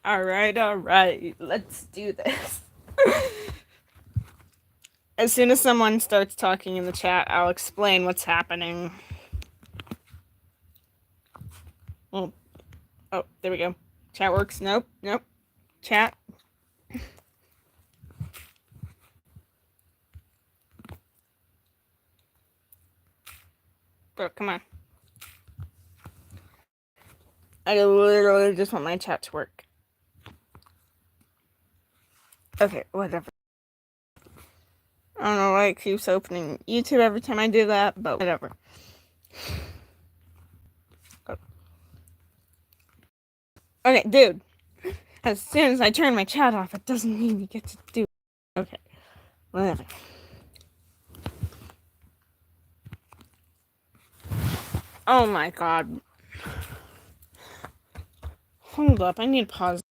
All right, let's do this. As soon as someone starts talking in the chat, I'll explain what's happening. Oh, there we go. Chat works. Nope. Chat. Bro, come on. I literally just want my chat to work. Okay, whatever. I don't know why it keeps opening YouTube every time I do that, but whatever. Okay, dude. As soon as I turn my chat off, it doesn't mean you get to do it. Okay, whatever. Oh my god. Hold up, I need to pause.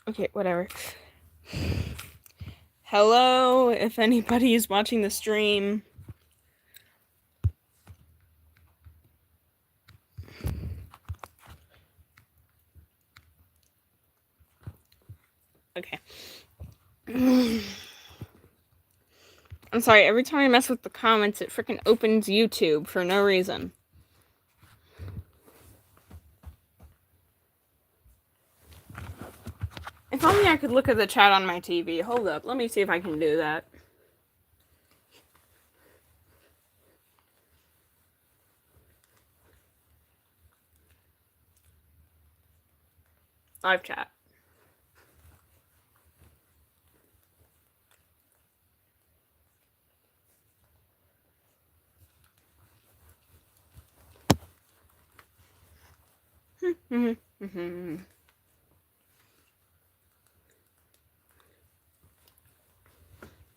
Okay, whatever. Hello, if anybody is watching the stream. Okay. I'm sorry, every time I mess with the comments, it freaking opens YouTube for no reason. If only I could look at the chat on my TV. Hold up, let me see if I can do that. Live chat.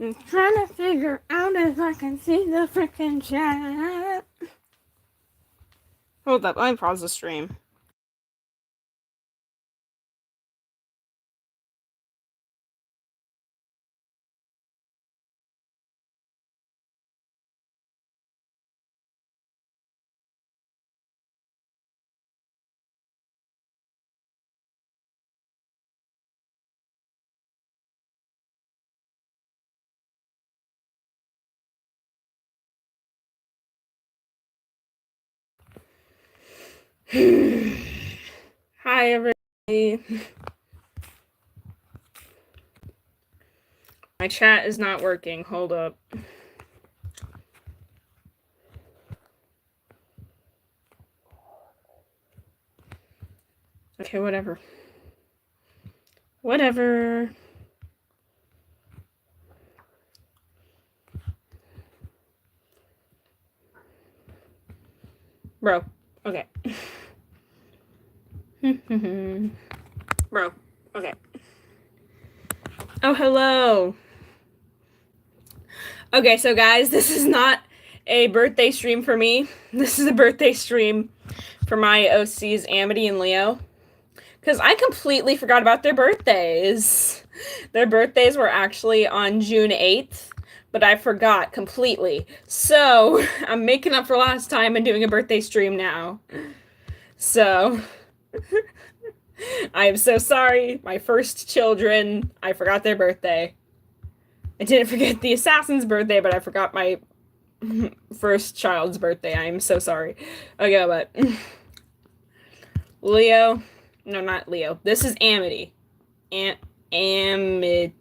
I'm trying to figure out if I can see the freaking chat. Hold up, let me pause the stream. Hi, everybody. My chat is not working. Hold up. Okay, whatever. Whatever. Bro. Okay. Bro. Okay. Oh, hello. Okay, so guys, this is not a birthday stream for me. This is a birthday stream for my OCs, Amity and Leo. Because I completely forgot about their birthdays. Their birthdays were actually on June 8th, but I forgot completely. So I'm making up for last time and doing a birthday stream now. So I am so sorry. My first children, I forgot their birthday. I didn't forget the assassin's birthday, but I forgot my first child's birthday. I am so sorry. Okay, but Leo. No, not Leo. This is Amity. Amity.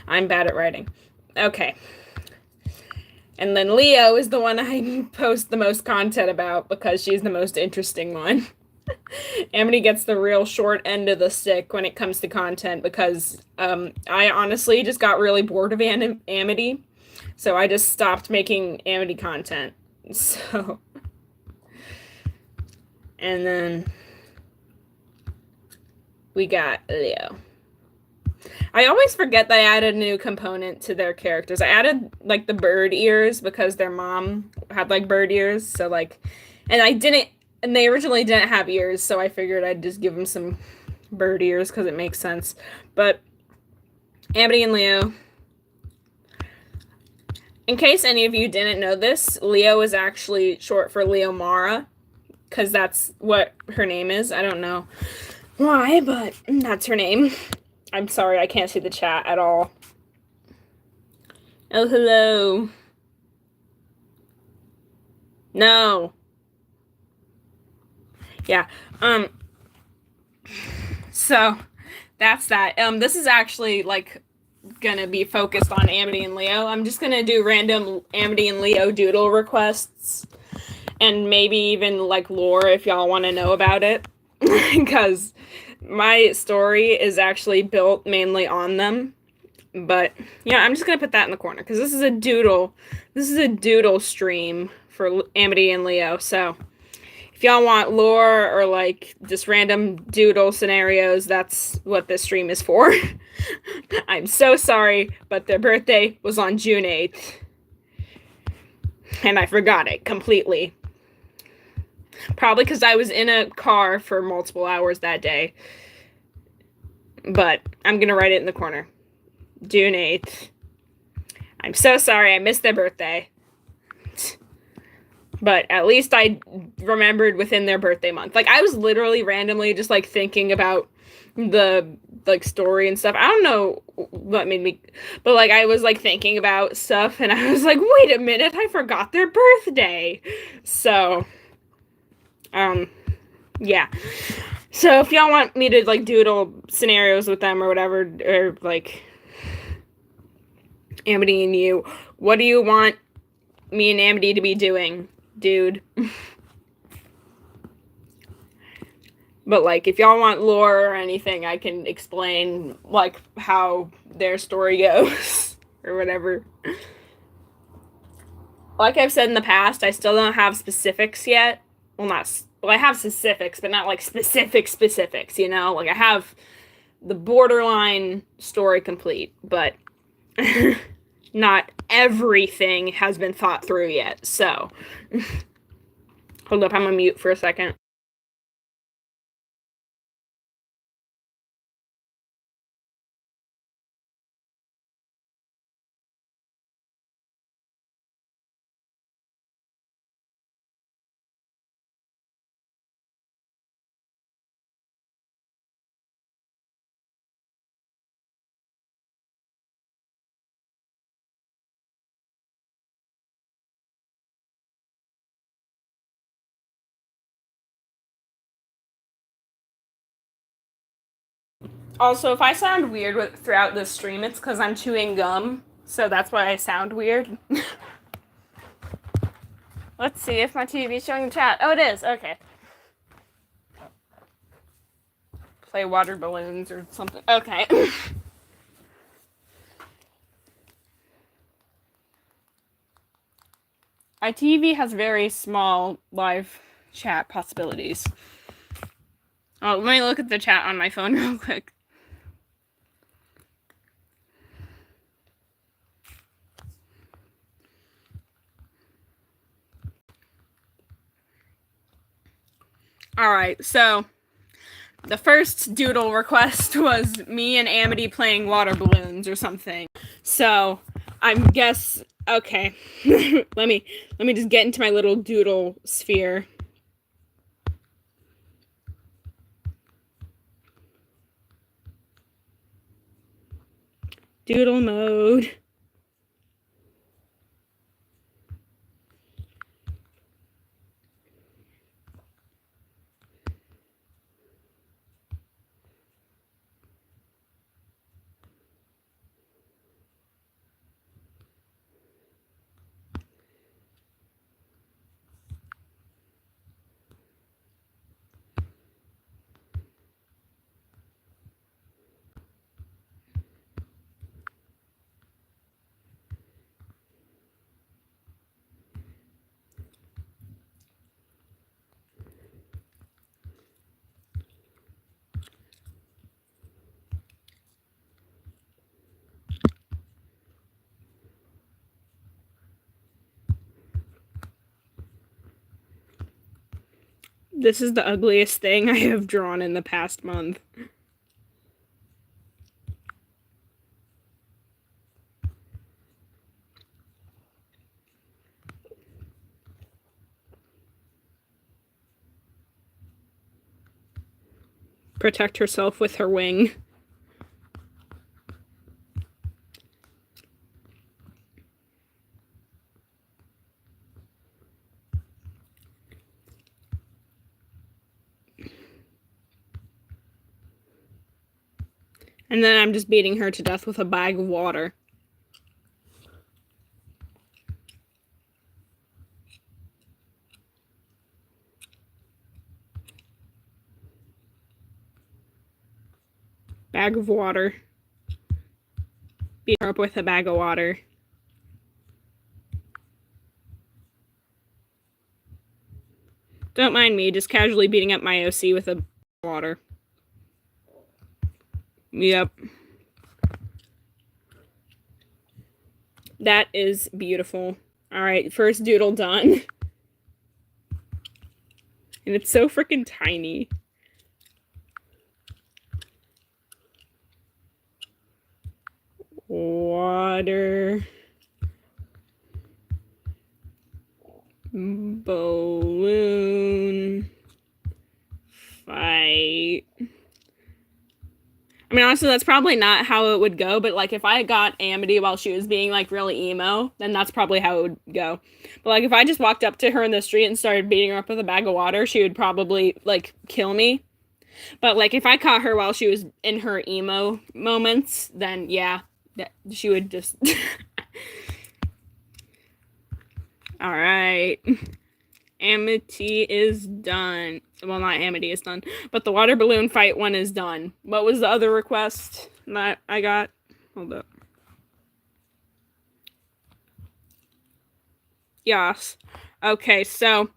I'm bad at writing. Okay. And then Leo is the one I post the most content about because she's the most interesting one. Amity gets the real short end of the stick when it comes to content because I honestly just got really bored of Amity. So I just stopped making Amity content. So. And then we got Leo. I always forget that I added a new component to their characters. I added like the bird ears because their mom had like bird ears. So like, and they originally didn't have ears. So I figured I'd just give them some bird ears because it makes sense. But Amity and Leo, In case any of you didn't know this, Leo is actually short for Leomara, because that's what her name is. I don't know why, but that's her name. I'm sorry, I can't see the chat at all. Oh, hello. No. Yeah. So that's that. This is actually like gonna be focused on Amity and Leo. I'm just gonna do random Amity and Leo doodle requests, and maybe even like lore if y'all want to know about it, because my story is actually built mainly on them. But yeah, I'm just gonna put that in the corner because this is a doodle. This is a doodle stream for Amity and Leo. So if y'all want lore or like just random doodle scenarios, that's what this stream is for. I'm so sorry, but their birthday was on June 8th. And I forgot it completely. Probably because I was in a car for multiple hours that day. But I'm going to write it in the corner. June 8th. I'm so sorry I missed their birthday. But at least I remembered within their birthday month. Like, I was literally randomly just, like, thinking about the, like, story and stuff. I don't know what made me... But, like, I was, like, thinking about stuff, and I was like, wait a minute, I forgot their birthday. So, yeah. So, if y'all want me to, like, doodle scenarios with them or whatever, or, like, Amity and you, what do you want me and Amity to be doing, dude? But, like, if y'all want lore or anything, I can explain, like, how their story goes, or whatever. Like I've said in the past, I still don't have specifics yet. Well, I have specifics, but not, like, specifics, you know? Like, I have the borderline story complete, but not everything has been thought through yet, so... Hold up, I'm gonna mute for a second. Also, if I sound weird throughout this stream, it's because I'm chewing gum, so that's why I sound weird. Let's see if my TV's showing the chat. Oh, it is. Okay. Play water balloons or something. Okay. My TV has very small live chat possibilities. Oh, let me look at the chat on my phone real quick. Alright, so the first doodle request was me and Amity playing water balloons or something. So, okay. let me just get into my little doodle sphere. Doodle mode. This is the ugliest thing I have drawn in the past month. protect herself with her wing. And then I'm just beating her to death with a bag of water. Bag of water. Beat her up with a bag of water. Don't mind me, just casually beating up my OC with a bag of water. Yep. That is beautiful. Alright, first doodle done. And it's so freaking tiny. Water. Balloon. Fight. I mean, honestly, that's probably not how it would go, but, like, if I got Amity while she was being, like, really emo, then that's probably how it would go. But, like, if I just walked up to her in the street and started beating her up with a bag of water, she would probably, like, kill me. But, like, if I caught her while she was in her emo moments, then, yeah, she would just... Alright. Amity is done. Well, not Amity is done, but the water balloon fight one is done. What was the other request that I got? Hold up. Yes. Okay, so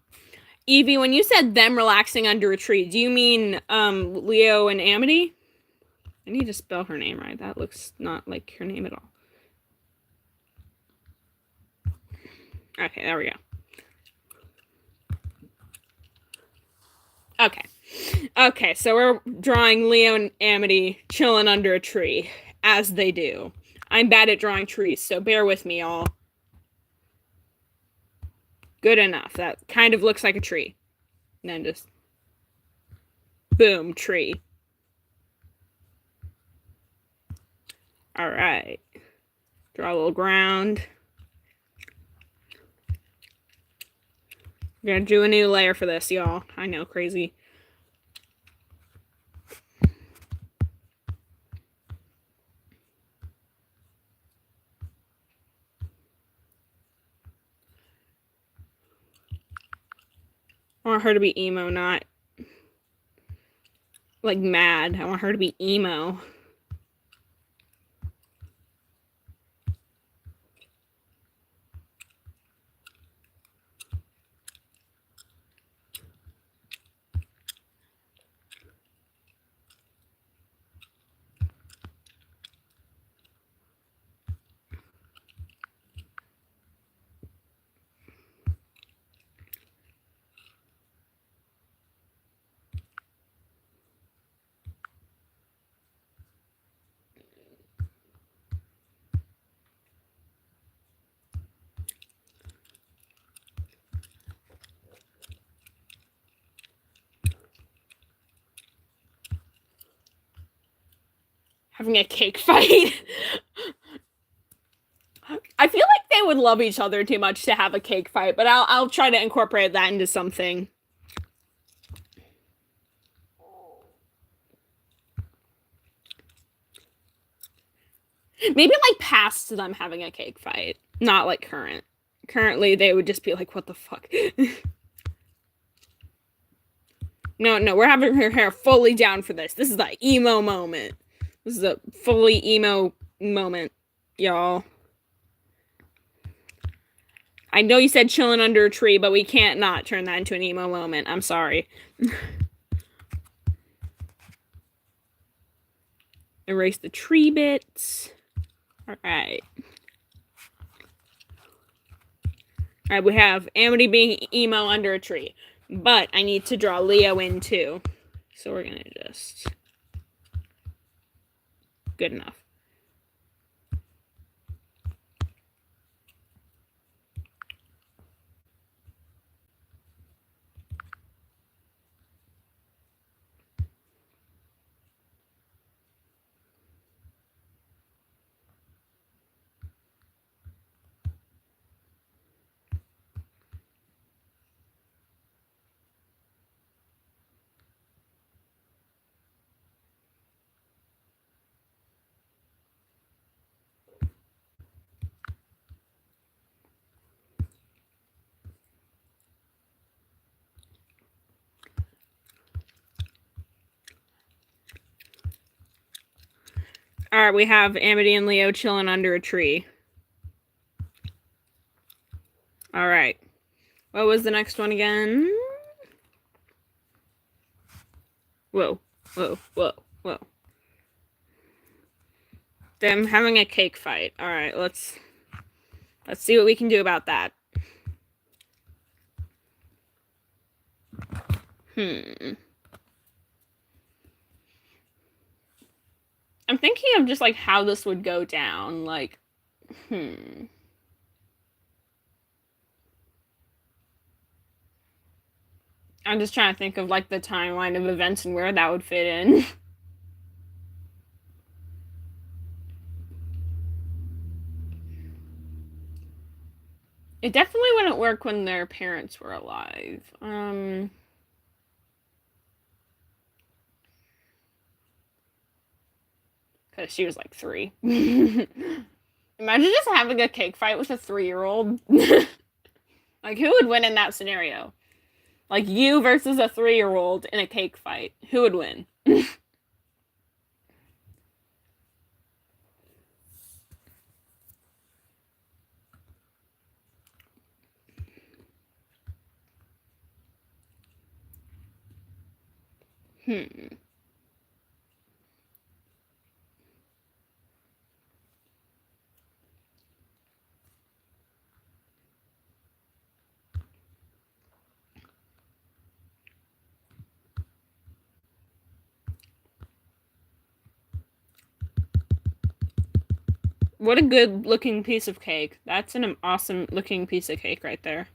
Evie, when you said them relaxing under a tree, do you mean Leo and Amity? I need to spell her name right. That looks not like her name at all. Okay, there we go. Okay, so we're drawing Leo and Amity chilling under a tree, as they do. I'm bad at drawing trees, so bear with me, y'all. Good enough. That kind of looks like a tree. And then just... boom, tree. Alright. Draw a little ground. We're gonna do a new layer for this, y'all. I know, crazy. I want her to be emo, not like mad. I want her to be emo. Having a cake fight. I feel like they would love each other too much to have a cake fight, but I'll try to incorporate that into something. Maybe like past them having a cake fight, not like current. Currently, they would just be like, "What the fuck." No, we're having her hair fully down for this. This is the emo moment. This is a fully emo moment, y'all. I know you said chilling under a tree, but we can't not turn that into an emo moment. I'm sorry. Erase the tree bits. Alright. Alright, we have Amity being emo under a tree. But I need to draw Leo in too. So we're gonna just... good enough. All right, we have Amity and Leo chilling under a tree. All right. What was the next one again? Whoa, whoa, whoa, whoa. Them having a cake fight. All right, let's see what we can do about that. I'm thinking of just like how this would go down. Like, I'm just trying to think of like the timeline of events and where that would fit in. It definitely wouldn't work when their parents were alive. Because she was like 3. Imagine just having a cake fight with a 3-year-old. Like, who would win in that scenario? Like, you versus a 3-year-old in a cake fight. Who would win? What a good looking piece of cake. That's an awesome looking piece of cake right there.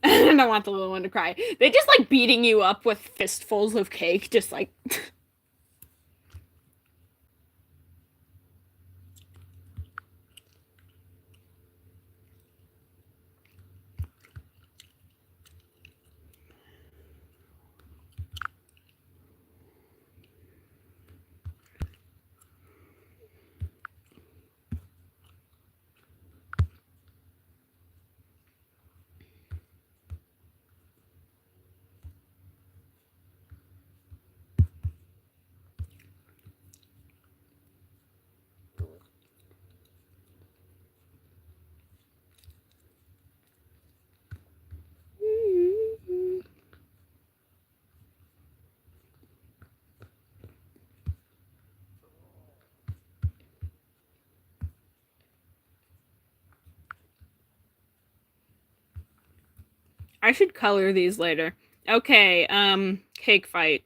I don't want the little one to cry. They just like beating you up with fistfuls of cake, just like. I should color these later. Okay, cake fight.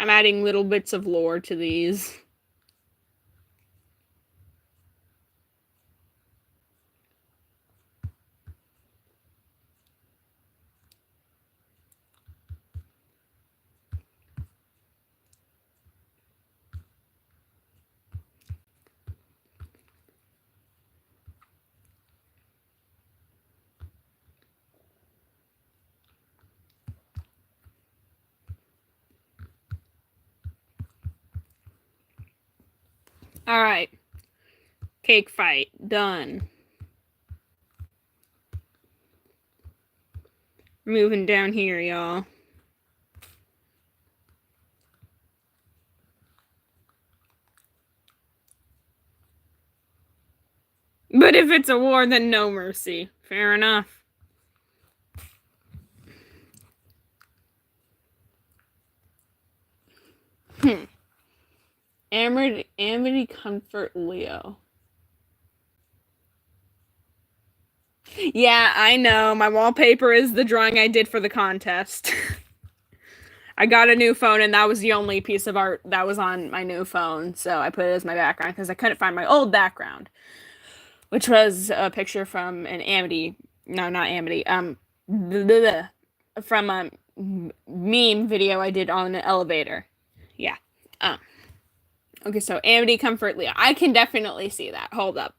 I'm adding little bits of lore to these. All right. Cake fight done. Moving down here, y'all. But if it's a war, then no mercy. Fair enough. Amity Comfort Leo. Yeah, I know. My wallpaper is the drawing I did for the contest. I got a new phone, and that was the only piece of art that was on my new phone, so I put it as my background because I couldn't find my old background, which was a picture from an Amity. No, not Amity. From a meme video I did on an elevator. Yeah. Okay, so Amity Comfort Leo. I can definitely see that. Hold up.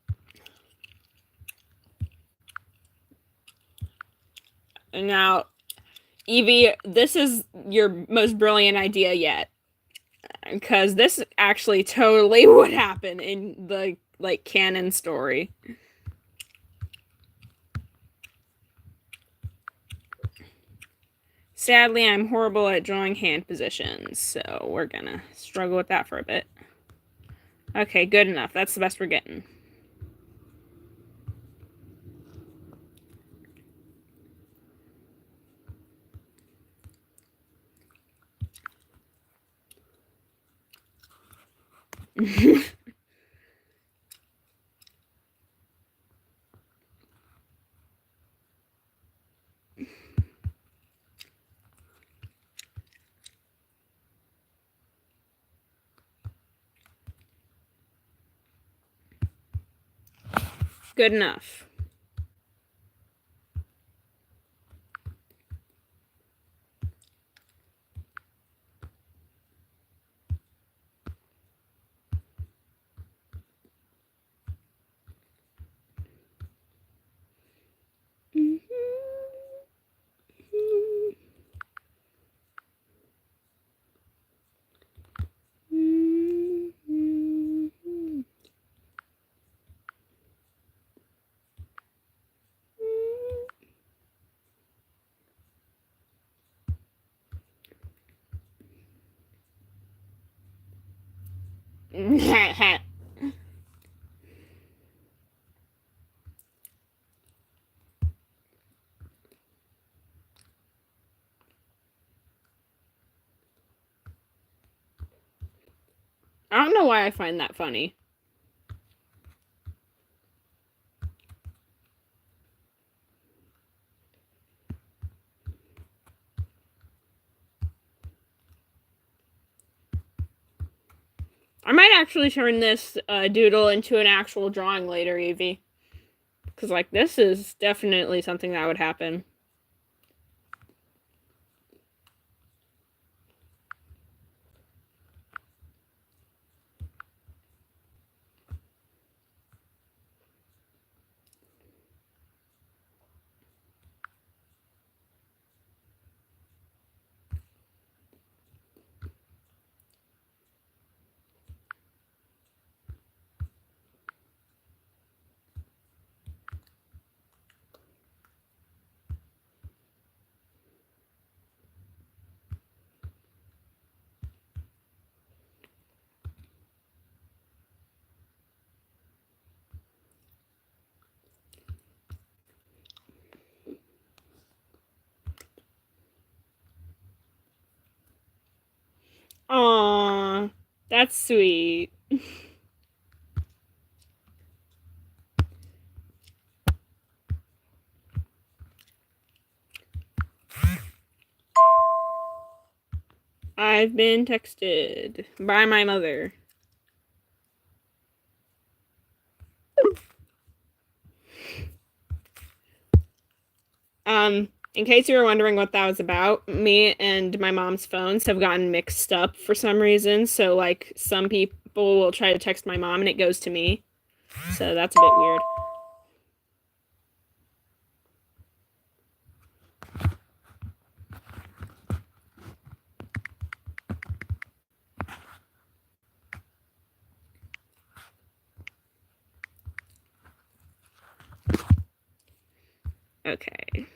Now, Evie, this is your most brilliant idea yet. Because this actually totally would happen in the, like, canon story. Sadly, I'm horrible at drawing hand positions, so we're gonna struggle with that for a bit. Okay, good enough. That's the best we're getting. Good enough. I don't know why I find that funny. I might actually turn this doodle into an actual drawing later, Evie. Because, like, this is definitely something that would happen. Aww, that's sweet. I've been texted by my mother. In case you were wondering what that was about, me and my mom's phones have gotten mixed up for some reason. So, like, some people will try to text my mom and it goes to me. So that's a bit weird. Okay.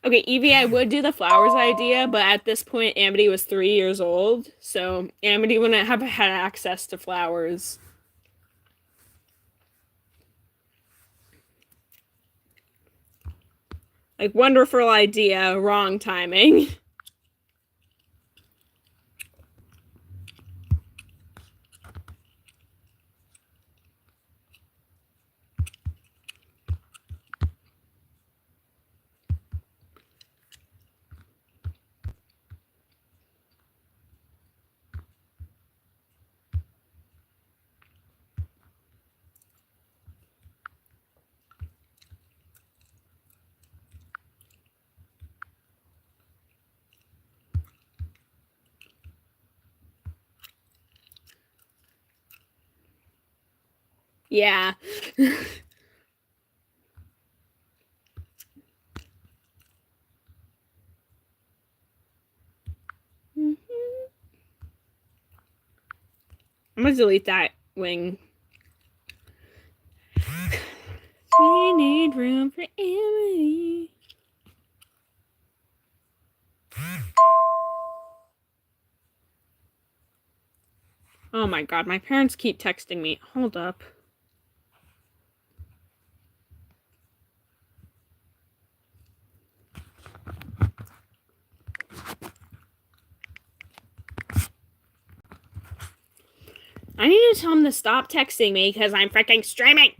Okay, Evie, I would do the flowers idea, but at this point, Amity was 3 years old, so Amity wouldn't have had access to flowers. Like, wonderful idea, wrong timing. Yeah. I'm gonna delete that wing. We need room for Amity. Oh my god, my parents keep texting me. Hold up. I need to tell them to stop texting me because I'm freaking streaming.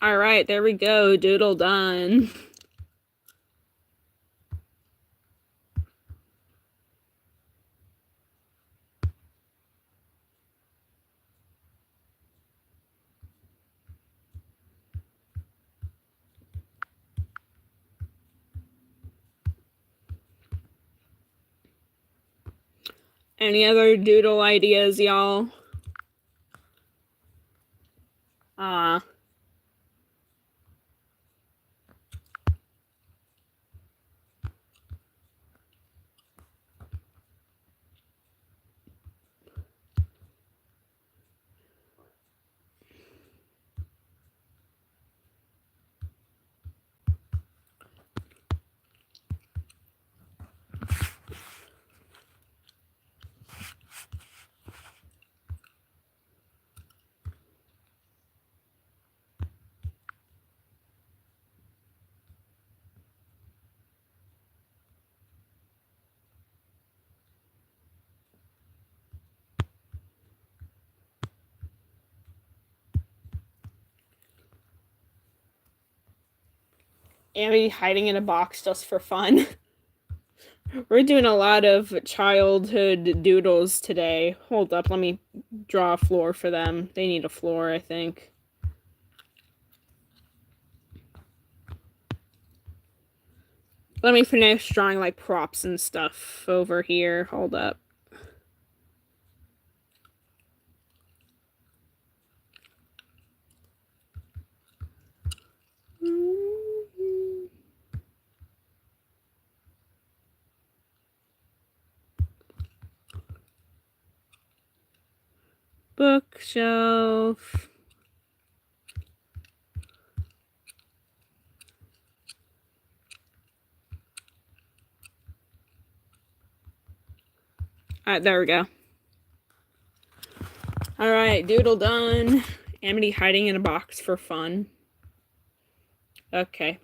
All right, there we go. Doodle done. Any other doodle ideas, y'all? Amity hiding in a box just for fun. We're doing a lot of childhood doodles today. Hold up, let me draw a floor for them. They need a floor, I think. Let me finish drawing like props and stuff over here. Hold up. Bookshelf. Alright, there we go. Alright, doodle done. Amity hiding in a box for fun. Okay.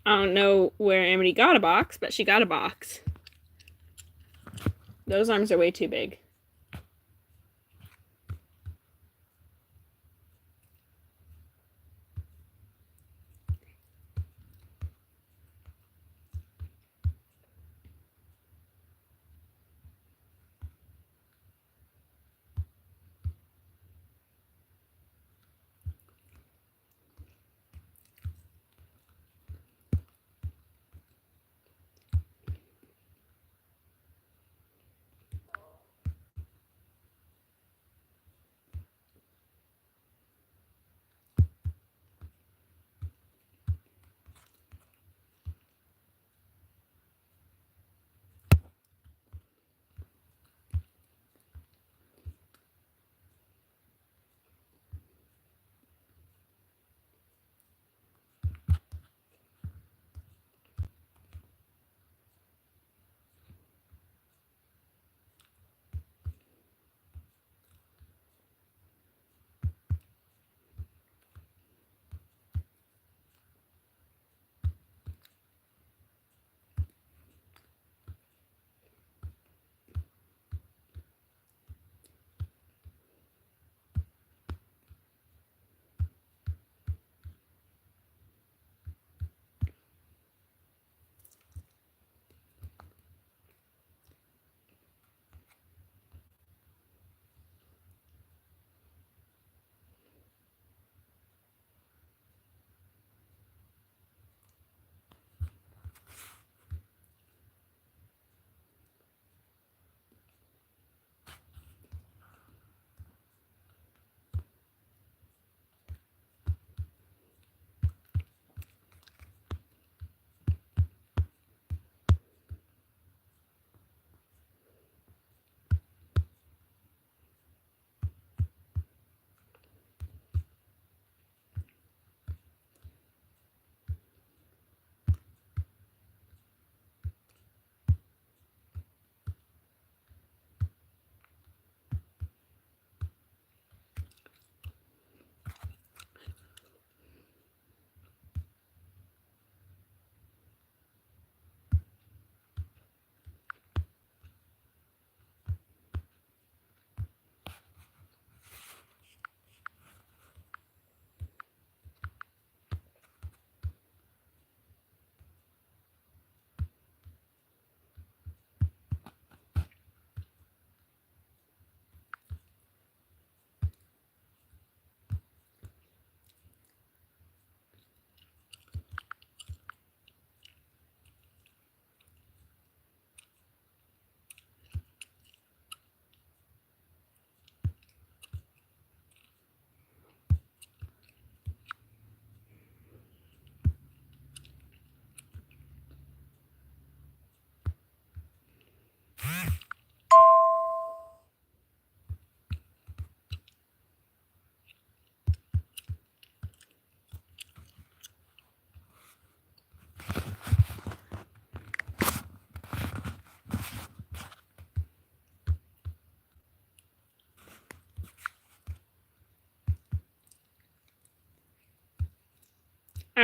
I don't know where Amity got a box, but she got a box. Those arms are way too big.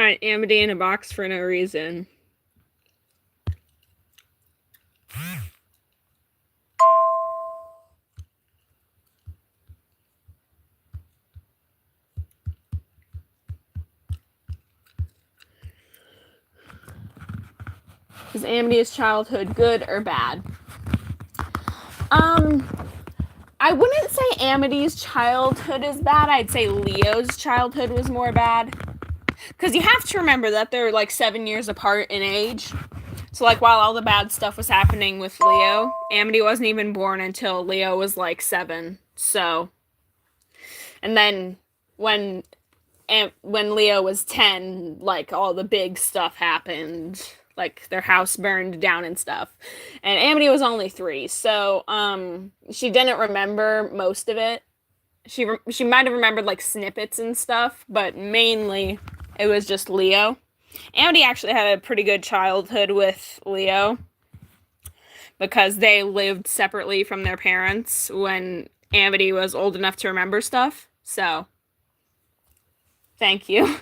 got Amity in a box for no reason. Is Amity's childhood good or bad? I wouldn't say Amity's childhood is bad. I'd say Leo's childhood was more bad. Because you have to remember that they're like 7 years apart in age. So, like, while all the bad stuff was happening with Leo, Amity wasn't even born until Leo was like 7. So, and then when Leo was 10, like, all the big stuff happened. Like, their house burned down and stuff. And Amity was only 3, so, she didn't remember most of it. She might have remembered, like, snippets and stuff, but mainly it was just Leo. Amity actually had a pretty good childhood with Leo because they lived separately from their parents when Amity was old enough to remember stuff. So, thank you.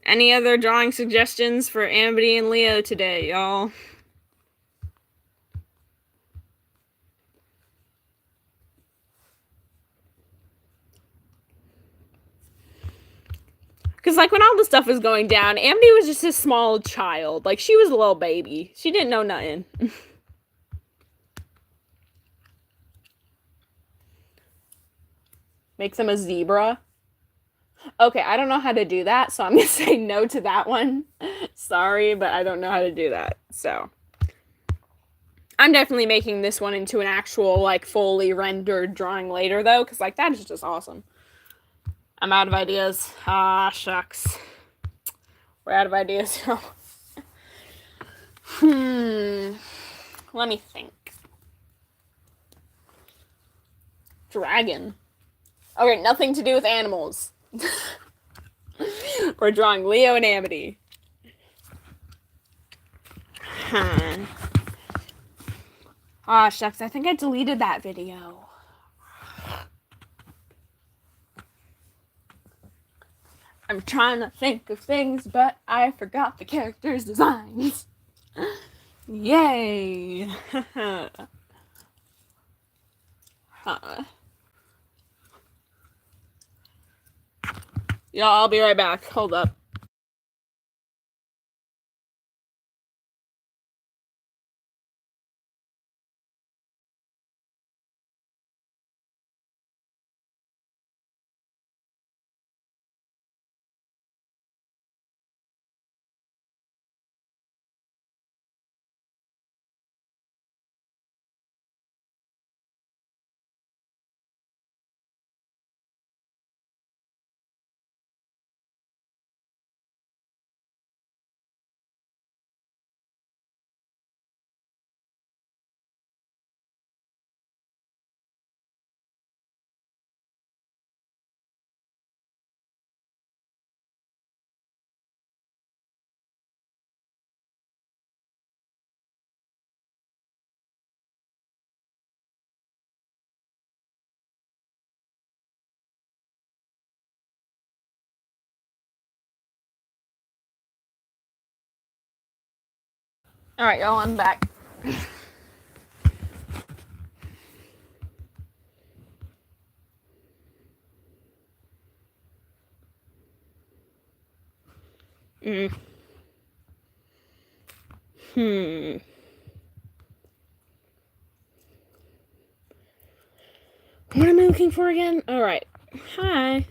Any other drawing suggestions for Amity and Leo today, y'all? Because, like, when all the stuff was going down, Amity was just a small child. Like, she was a little baby. She didn't know nothing. Makes him a zebra. Okay, I don't know how to do that, so I'm going to say no to that one. Sorry, but I don't know how to do that. So, I'm definitely making this one into an actual, like, fully rendered drawing later, though, because, like, that is just awesome. I'm out of ideas. Ah, shucks. We're out of ideas. Let me think. Dragon. Okay, nothing to do with animals. We're drawing Leo and Amity. Ah, shucks, I think I deleted that video. I'm trying to think of things, but I forgot the characters' designs. Yay! Yeah, I'll be right back. Hold up. Alright, y'all, I'm back. What am I looking for again? Alright. Hi.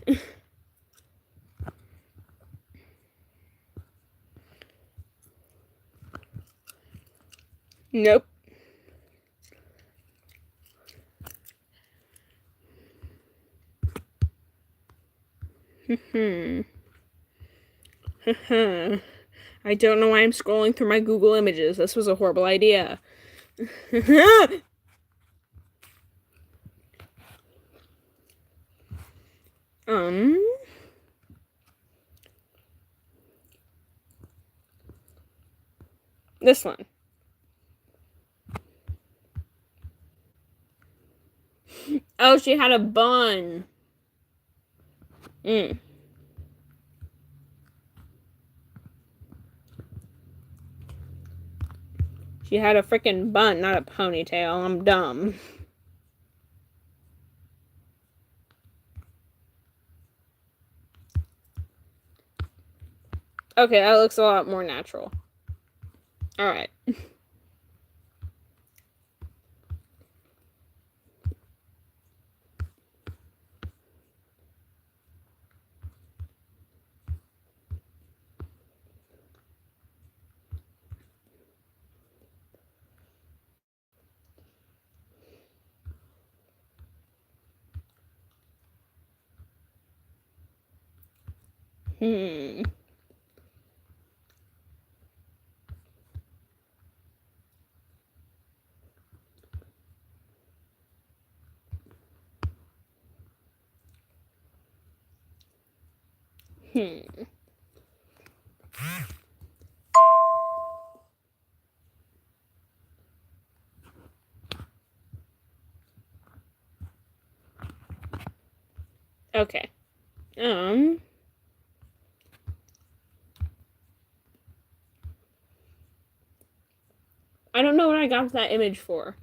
Nope. I don't know why I'm scrolling through my Google Images. This was a horrible idea. This one. Oh, she had a bun. She had a freaking bun, not a ponytail. I'm dumb. Okay, that looks a lot more natural. Alright. Hmm. Okay. I don't know what I got that image for.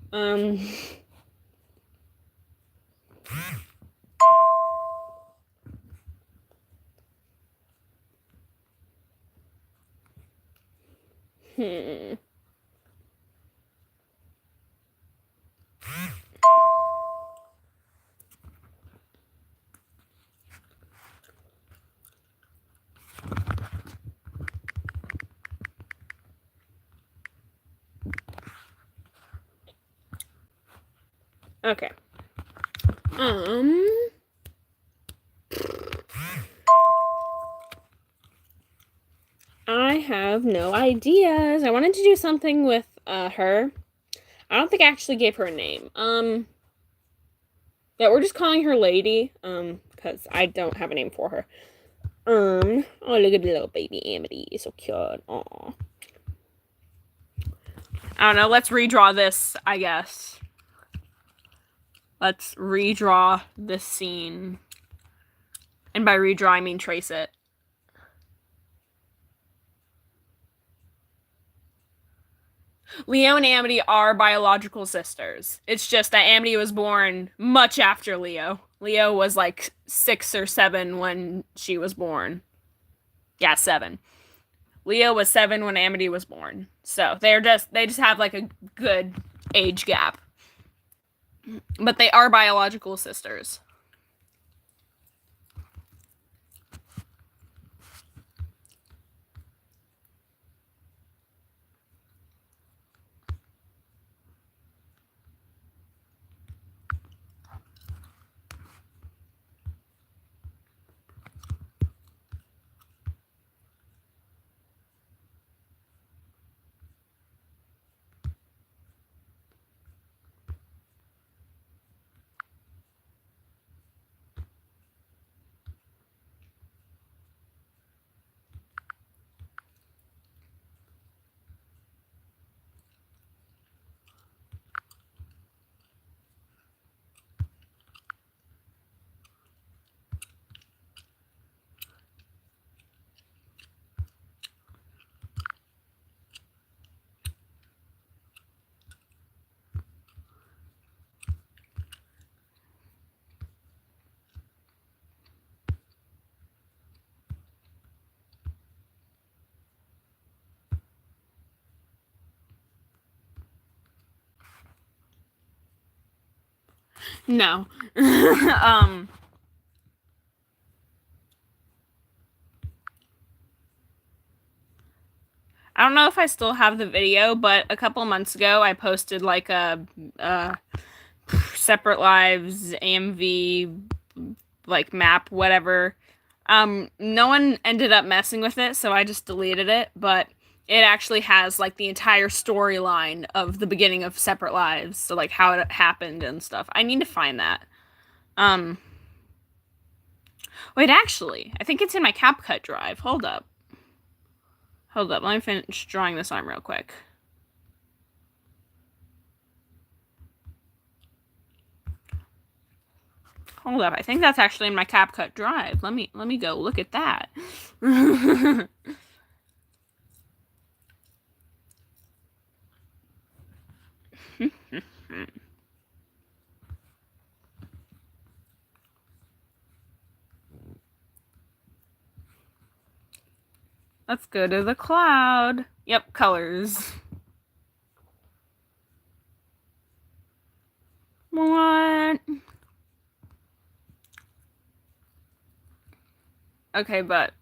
Okay. I have no ideas. I wanted to do something with her. I don't think I actually gave her a name. Yeah, we're just calling her Lady. Because I don't have a name for her. Oh, look at the little baby Amity. So cute. Aw. I don't know. Let's redraw this, I guess. Let's redraw this scene. And by redraw, I mean trace it. Leo and Amity are biological sisters. It's just that Amity was born much after Leo. Leo was like 6 or 7 when she was born. Yeah, 7. Leo was 7 when Amity was born. So they just have like a good age gap. But they are biological sisters. No. I don't know if I still have the video, but a couple months ago I posted like a Separate Lives AMV like map, whatever. No one ended up messing with it, so I just deleted it, but it actually has like the entire storyline of the beginning of Separate Lives, so like how it happened and stuff. I need to find that. Wait, actually, I think it's in my CapCut drive. Hold up. Let me finish drawing this arm real quick. Hold up, I think that's actually in my CapCut drive. Let me go look at that. Let's go to the cloud. Yep, colors. What? Okay, but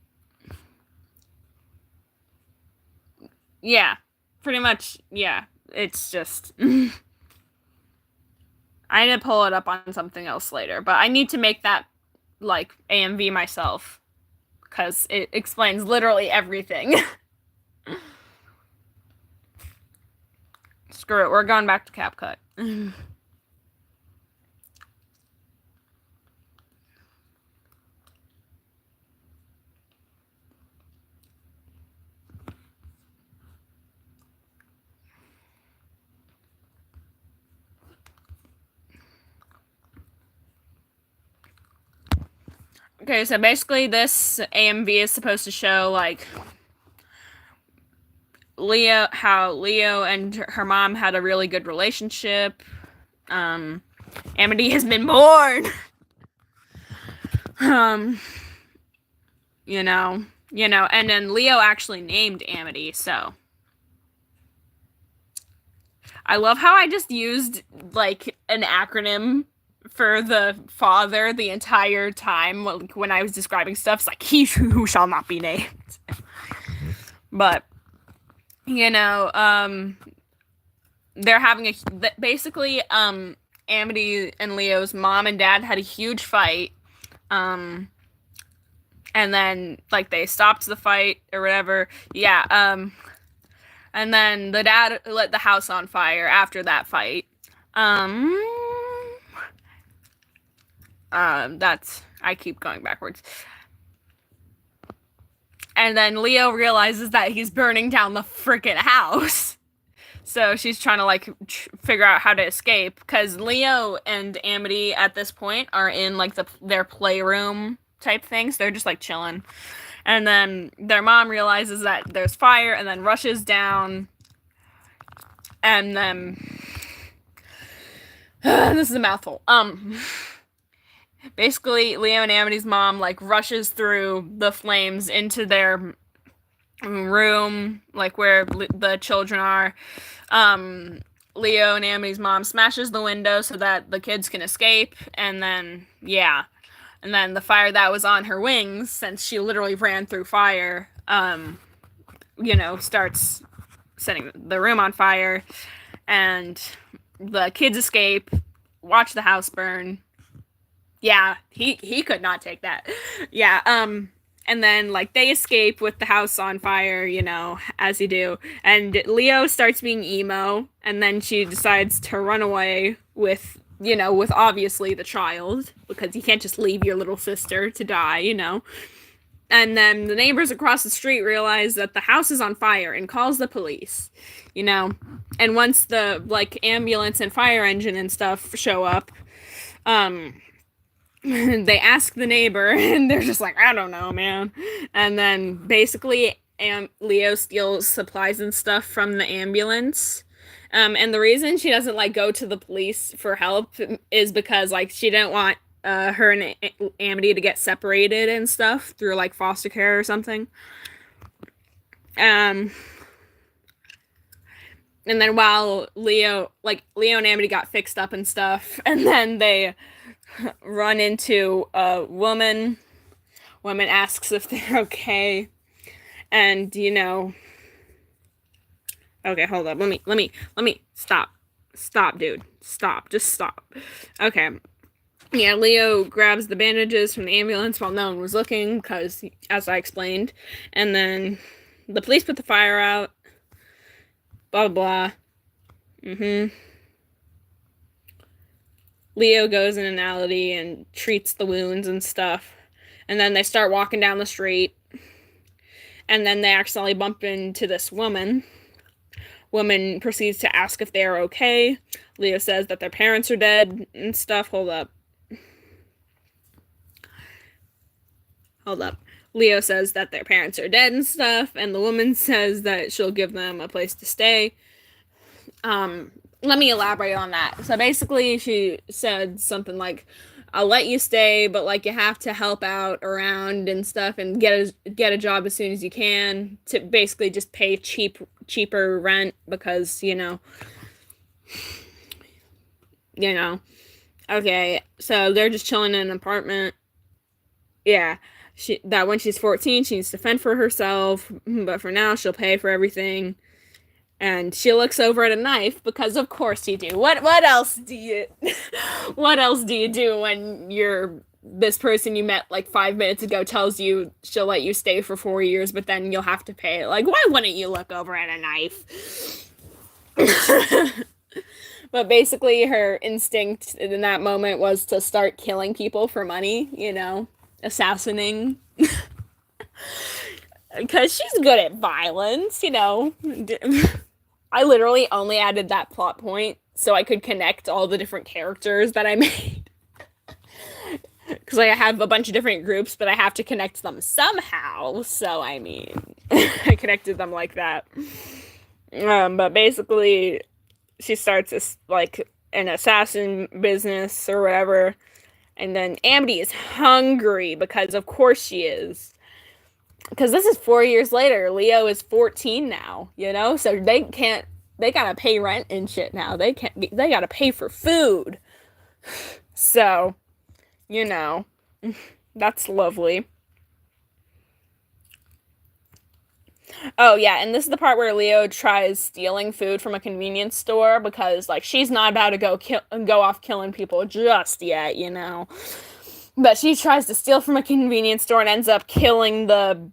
yeah, pretty much, yeah. It's just I need to pull it up on something else later, but I need to make that like AMV myself because it explains literally everything. Screw it, we're going back to CapCut. Okay, so basically this AMV is supposed to show like how Leo and her mom had a really good relationship. Amity has been born. You know, and then Leo actually named Amity, so I love how I just used like an acronym for the father the entire time when I was describing stuff. It's like he who shall not be named. But they're having basically Amity and Leo's mom and dad had a huge fight. And then like they stopped the fight or whatever. Yeah, and then the dad lit the house on fire after that fight. That's I keep going backwards. And then Leo realizes that he's burning down the freaking house. So she's trying to like figure out how to escape because Leo and Amity at this point are in like their playroom type things. They're just like chilling. And then their mom realizes that there's fire and then rushes down. And then this is a mouthful. Basically Leo and Amity's mom like rushes through the flames into their room, like where the children are. Leo and Amity's mom smashes the window so that the kids can escape, and then and then the fire that was on her wings, since she literally ran through fire, starts setting the room on fire, and the kids escape, watch the house burn. Yeah, he could not take that. Yeah, and then like they escape with the house on fire, as you do. And Leo starts being emo, and then she decides to run away with obviously the child, because you can't just leave your little sister to die. And then the neighbors across the street realize that the house is on fire and calls the police, And once the like ambulance and fire engine and stuff show up, they ask the neighbor, and they're just like, I don't know, man. And then basically Leo steals supplies and stuff from the ambulance. And the reason she doesn't like go to the police for help is because like she didn't want her and Amity to get separated and stuff through like foster care or something. And then while Leo and Amity got fixed up and stuff, and then they run into a woman. Woman asks if they're okay, and okay, hold up. Let me stop, dude. Stop. Just stop. Okay. Yeah, Leo grabs the bandages from the ambulance while no one was looking, because, as I explained, and then the police put the fire out. Blah blah blah. Leo goes in an alley and treats the wounds and stuff. And then they start walking down the street. And then they accidentally bump into this woman. Woman proceeds to ask if they are okay. Leo says that their parents are dead and stuff. Hold up. Leo says that their parents are dead and stuff. And the woman says that she'll give them a place to stay. Let me elaborate on that. So basically she said something like, I'll let you stay, but like you have to help out around and stuff and get a job as soon as you can to basically just pay cheaper rent because, you know. Okay, so they're just chilling in an apartment. Yeah. That when she's 14, she needs to fend for herself, but for now she'll pay for everything. And she looks over at a knife because of course you do. What else do you what else do you do when this person you met like 5 minutes ago tells you she'll let you stay for 4 years, but then you'll have to pay? Like, why wouldn't you look over at a knife? But basically her instinct in that moment was to start killing people for money, assassinating. Because she's good at violence, I literally only added that plot point so I could connect all the different characters that I made. Because I have a bunch of different groups, but I have to connect them somehow. So, I connected them like that. But basically, she starts like an assassin business or whatever. And then Amity is hungry because of course she is. Because this is 4 years later. Leo is 14 now, so they gotta pay rent and shit now. They gotta pay for food. So, that's lovely. Oh yeah, and this is the part where Leo tries stealing food from a convenience store because like she's not about to go off killing people just yet, But she tries to steal from a convenience store and ends up killing the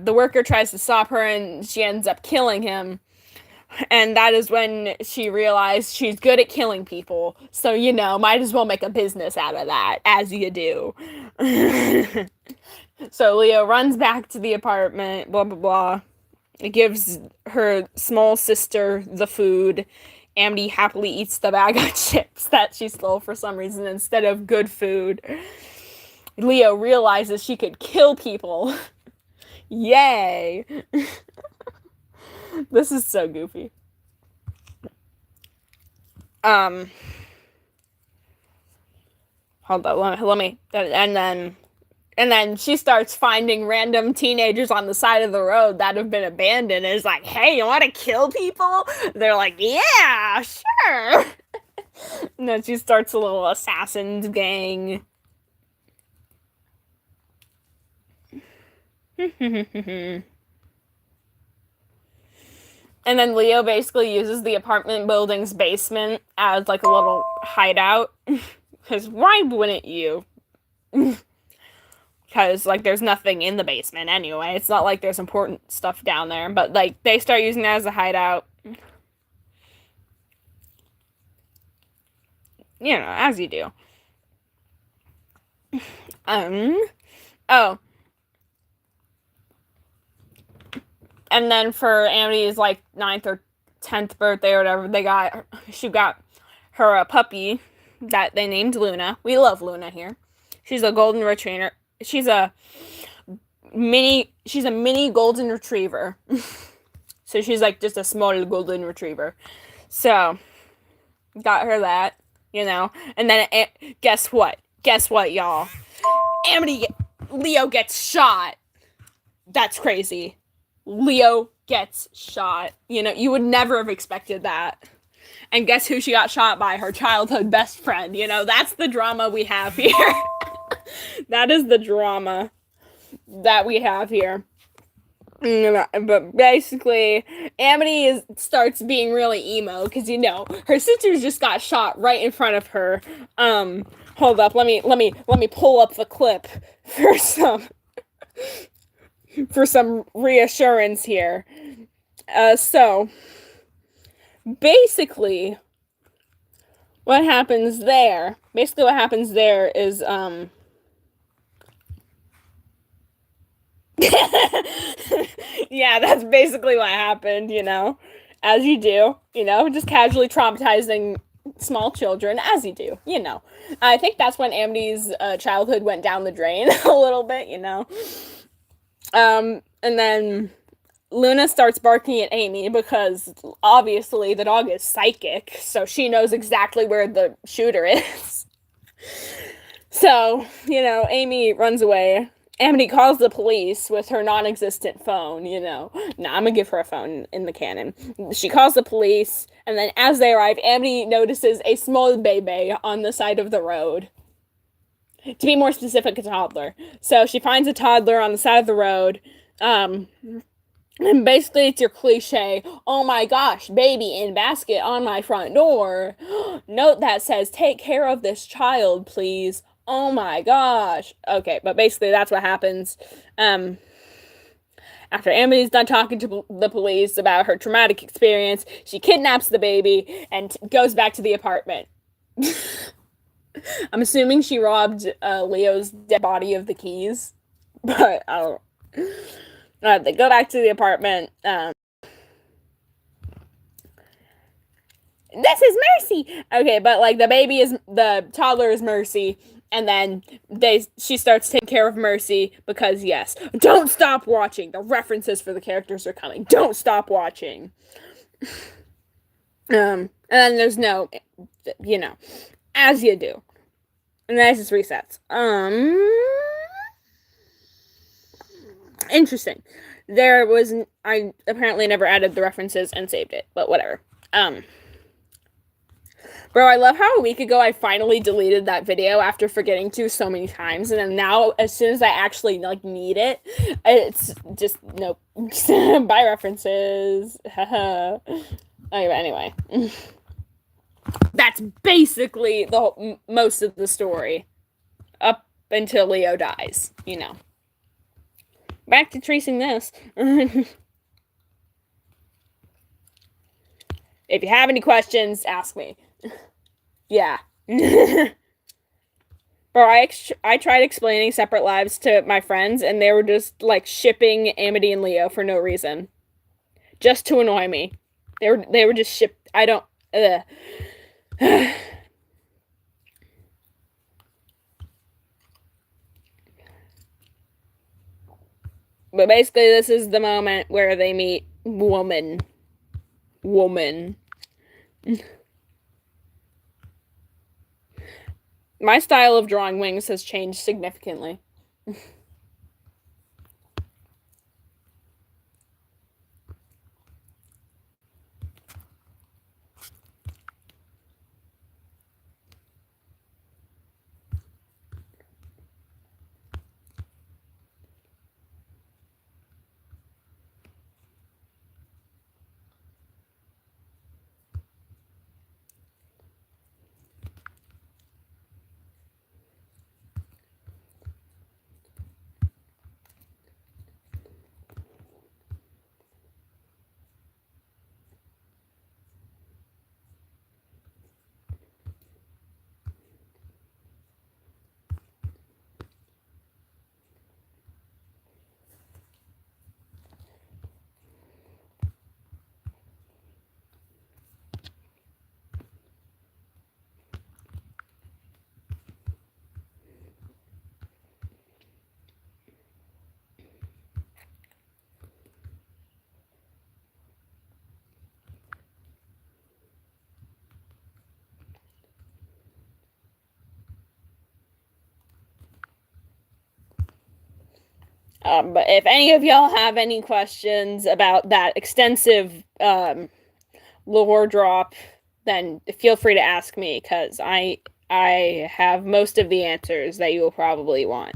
worker tries to stop her and she ends up killing him. And that is when she realized she's good at killing people. So, might as well make a business out of that, as you do. So Leo runs back to the apartment, blah, blah, blah. It gives her small sister the food. Amity happily eats the bag of chips that she stole for some reason instead of good food. Leo realizes she could kill people. Yay! This is so goofy. Hold on, let me, and then she starts finding random teenagers on the side of the road that have been abandoned and is like, hey, you want to kill people? They're like, yeah, sure. And then she starts a little assassins gang. And then Leo basically uses the apartment building's basement as like a little hideout. Because why wouldn't you? Because like there's nothing in the basement anyway. It's not like there's important stuff down there. But like they start using that as a hideout. As you do. Oh. And then for Amity's like 9th or 10th birthday or whatever, she got her a puppy that they named Luna. We love Luna here. She's a golden retriever. She's a mini golden retriever. So she's like just a small golden retriever. So got her that, and then guess what? Guess what, y'all? Leo gets shot. That's crazy. Leo gets shot. You would never have expected that. And guess who she got shot by? Her childhood best friend. That's the drama we have here. That is the drama that we have here. But basically, Amity starts being really emo because her sisters just got shot right in front of her. Hold up, let me pull up the clip for some reassurance here. So basically what happens there is yeah, that's basically what happened, as you do, just casually traumatizing small children, as you do, I think that's when Amity's childhood went down the drain a little bit, and then Luna starts barking at Amy because obviously the dog is psychic, so she knows exactly where the shooter is. So, Amy runs away. Amity calls the police with her non-existent phone, Nah, I'm gonna give her a phone in the canon. She calls the police, and then as they arrive, Amity notices a small baby on the side of the road. To be more specific, a toddler. So she finds a toddler on the side of the road. And basically, it's your cliche, oh my gosh, baby in basket on my front door. Note that says, take care of this child, please. Oh my gosh. Okay, but basically, that's what happens. After Amity's done talking to the police about her traumatic experience, she kidnaps the baby and goes back to the apartment. I'm assuming she robbed Leo's dead body of the keys, but I don't know. They go back to the apartment. This is Mercy. Okay, but like the toddler is Mercy, and then she starts taking care of Mercy because yes, don't stop watching. The references for the characters are coming. Don't stop watching. And then there's no, as you do, and then it just resets. Interesting. I apparently never added the references and saved it, but whatever. Bro, I love how a week ago I finally deleted that video after forgetting to so many times, and then now as soon as I actually need it, it's just nope. Bye references. Anyway. That's basically most of the story up until Leo dies, Back to tracing this. If you have any questions, ask me. Yeah. Bro, I tried explaining Separate Lives to my friends, and they were just, shipping Amity and Leo for no reason. Just to annoy me. They were just shipped. I don't... But basically, this is the moment where they meet woman. My style of drawing wings has changed significantly. But if any of y'all have any questions about that extensive lore drop, then feel free to ask me, because I have most of the answers that you will probably want.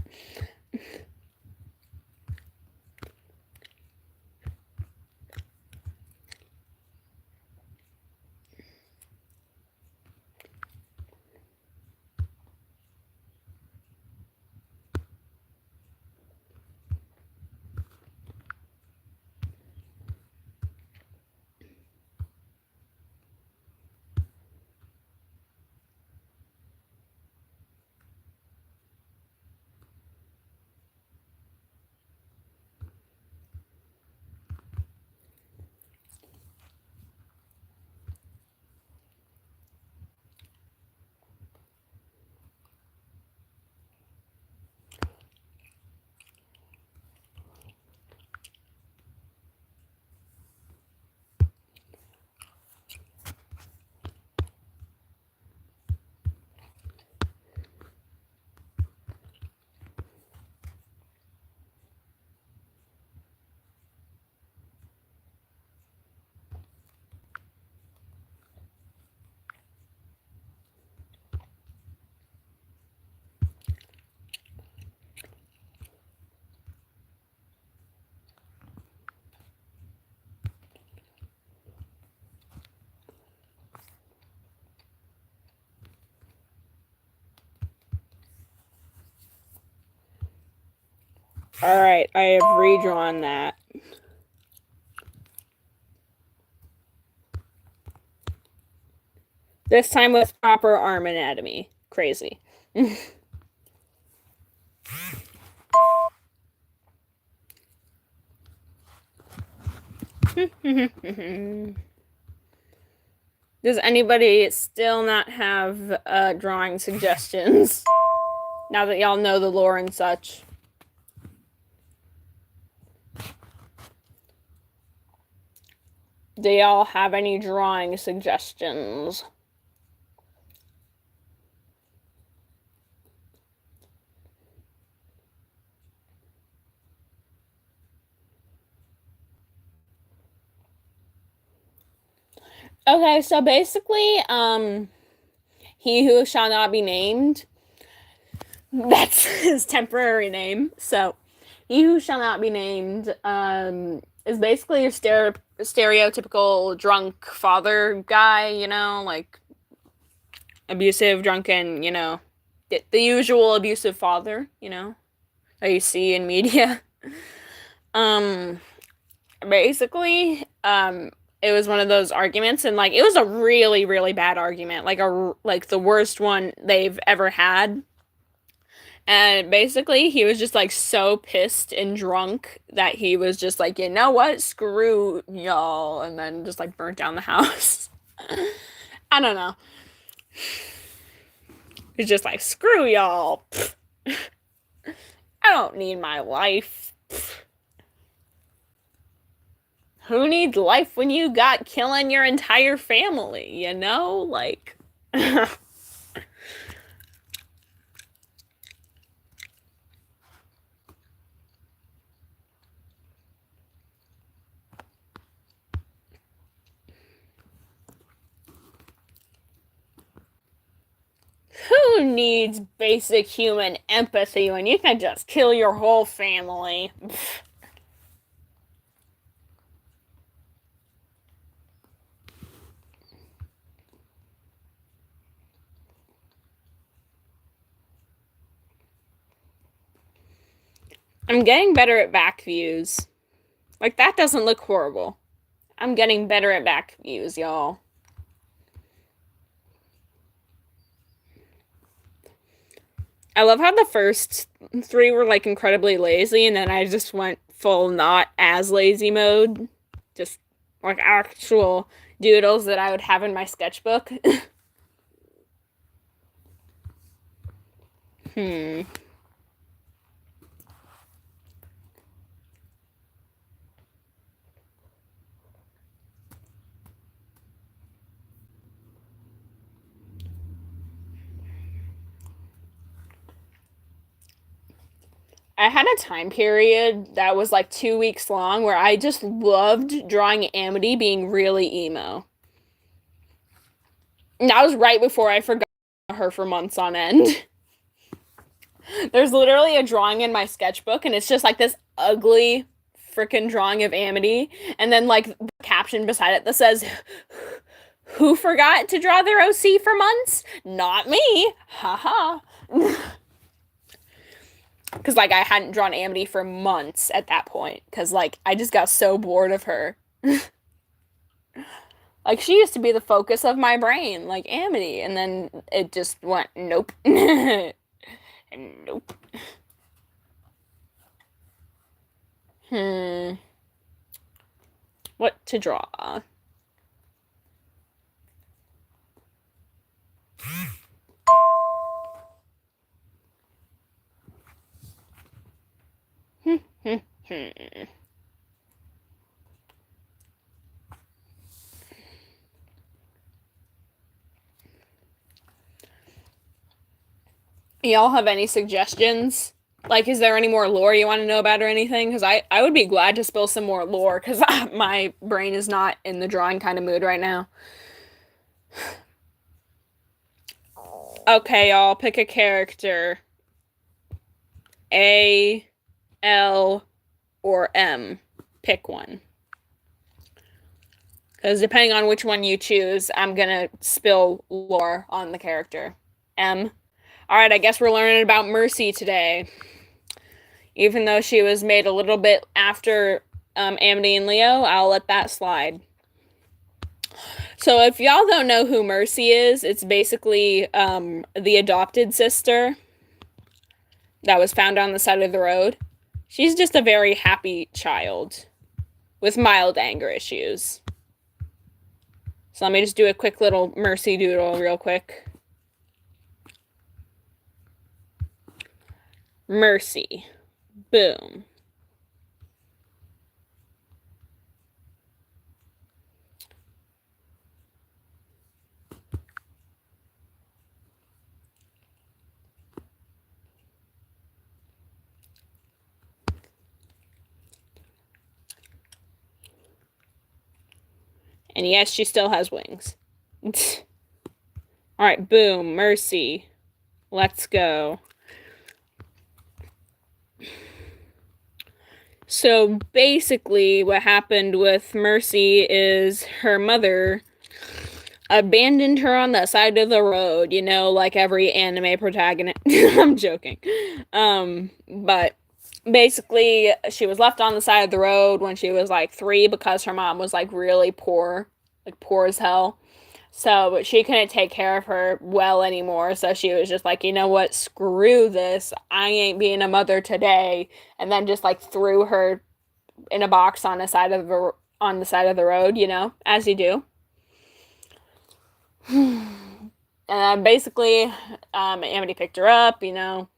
Alright, I have redrawn that. This time with proper arm anatomy. Crazy. Does anybody still not have drawing suggestions? Now that y'all know the lore and such. Do y'all have any drawing suggestions? Okay, so basically, he who shall not be named, that's his temporary name. So, he who shall not be named, is basically your stereotypical drunk father guy, you know, like abusive, drunken, you know, the usual abusive father, you know, that you see in media. Basically, it was one of those arguments, and like it was a really, really bad argument, like the worst one they've ever had. And basically, he was just like so pissed and drunk that he was just like, you know what, screw y'all, and then just like burnt down the house. I don't know. He's just like, screw y'all. I don't need my life. Who needs life when you got killing your entire family, you know? Like, who needs basic human empathy when you can just kill your whole family? I'm getting better at back views. Like, that doesn't look horrible. I'm getting better at back views, y'all. I love how the first three were like incredibly lazy, and then I just went full not as lazy mode. Just like actual doodles that I would have in my sketchbook. Hmm. I had a time period that was like 2 weeks long where I just loved drawing Amity being really emo. And that was right before I forgot her for months on end. There's literally a drawing in my sketchbook, and it's just like this ugly freaking drawing of Amity, and then like the caption beside it that says, "Who forgot to draw their OC for months? Not me. Haha." Because like I hadn't drawn Amity for months at that point, because like I just got so bored of her. Like she used to be the focus of my brain, like Amity, and then it just went nope. Nope. Hmm. What to draw? Y'all have any suggestions? Like, is there any more lore you want to know about or anything? Because I would be glad to spill some more lore, because my brain is not in the drawing kind of mood right now. Okay, y'all, pick a character. A, L, or M. Pick one. Because depending on which one you choose, I'm gonna spill lore on the character. M. Alright, I guess we're learning about Mercy today. Even though she was made a little bit after Amity and Leo, I'll let that slide. So if y'all don't know who Mercy is, it's basically the adopted sister that was found on the side of the road. She's just a very happy child with mild anger issues. So let me just do a quick little Mercy doodle real quick. Mercy. Boom. And yes, she still has wings. Alright, boom, Mercy. Let's go. So basically, what happened with Mercy is her mother abandoned her on the side of the road, you know, like every anime protagonist. I'm joking. But basically, she was left on the side of the road when she was like 3 because her mom was like really poor, like poor as hell. So she couldn't take care of her well anymore. So she was just like, you know what, screw this. I ain't being a mother today. And then just like threw her in a box on the side of the road, you know, as you do. And basically, Amity picked her up, you know,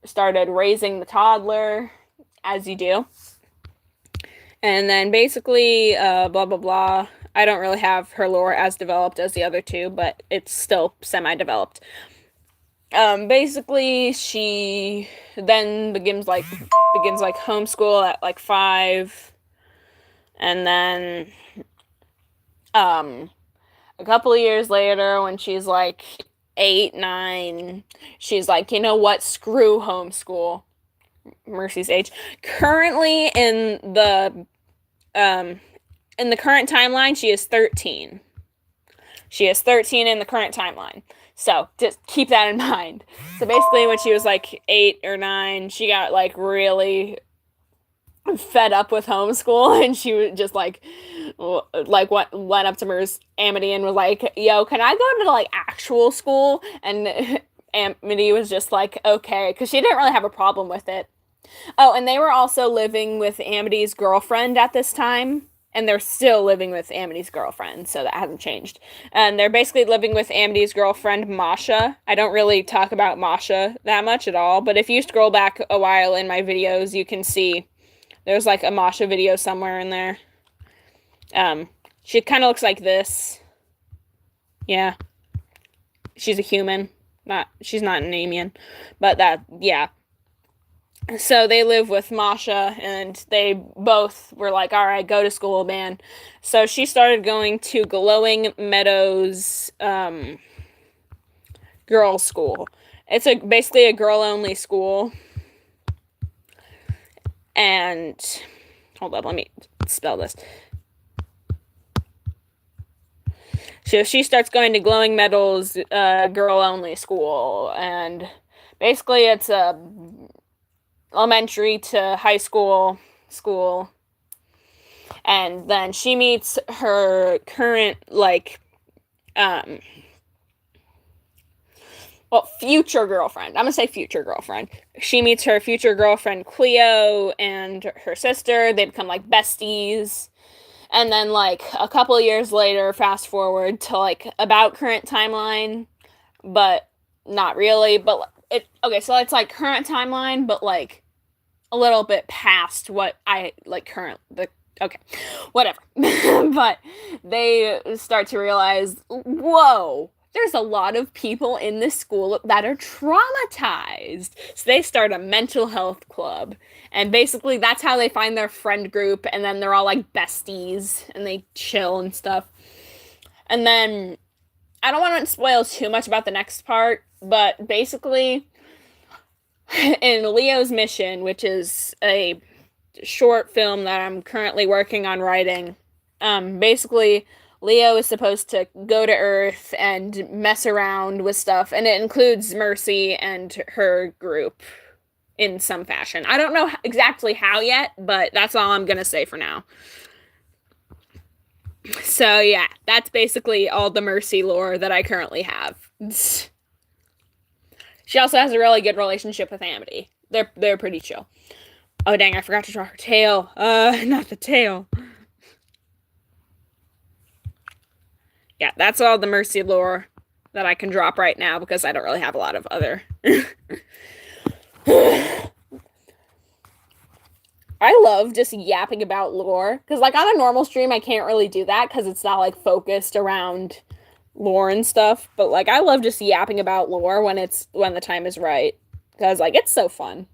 started raising the toddler, as you do. And then basically, blah, blah, blah. I don't really have her lore as developed as the other two, but it's still semi-developed. Basically, she then begins homeschool at like 5. And then, a couple of years later, when she's like 8, 9, she's like, you know what, screw homeschool. Mercy's age. Currently in the current timeline, she is 13. She is 13 in the current timeline. So just keep that in mind. So basically when she was like 8 or 9, she got like really fed up with homeschool, and she was just like went up to Amity and was like, yo, can I go to like actual school? And Amity was just like, okay, because she didn't really have a problem with it. Oh, and they were also living with Amity's girlfriend at this time, and they're still living with Amity's girlfriend, so that hasn't changed. And they're basically living with Amity's girlfriend, Masha. I don't really talk about Masha that much at all, but if you scroll back a while in my videos, you can see there's like a Masha video somewhere in there. She kind of looks like this. Yeah. She's a human. She's not an alien. But yeah. So they live with Masha, and they both were like, all right, go to school, man. So she started going to Glowing Meadows girls' school. It's basically a girl-only school. And hold up, let me spell this. So she starts going to Glowing Meadows girl-only school, and basically it's a elementary to high school, and then she meets her current future girlfriend. I'm gonna say future girlfriend. She meets her future girlfriend Cleo and her sister. They become like besties. And then like a couple of years later, fast forward to like about current timeline, but not really. But so it's like current timeline, but like a little bit past what I like whatever. But they start to realize, whoa, there's a lot of people in this school that are traumatized. So they start a mental health club. And basically that's how they find their friend group, and then they're all like besties and they chill and stuff. And then I don't want to spoil too much about the next part, but basically in Leo's Mission, which is a short film that I'm currently working on writing, basically Leo is supposed to go to Earth and mess around with stuff, and it includes Mercy and her group. in some fashion. I don't know exactly how yet, but that's all I'm gonna say for now. So yeah, that's basically all the Mercy lore that I currently have. She also has a really good relationship with Amity. They're pretty chill. Oh dang, I forgot to draw her tail. Not the tail. Yeah, that's all the Mercy lore that I can drop right now because I don't really have a lot of other. I love just yapping about lore because, like, on a normal stream, I can't really do that because it's not like focused around lore and stuff. But like, I love just yapping about lore when the time is right because like it's so fun.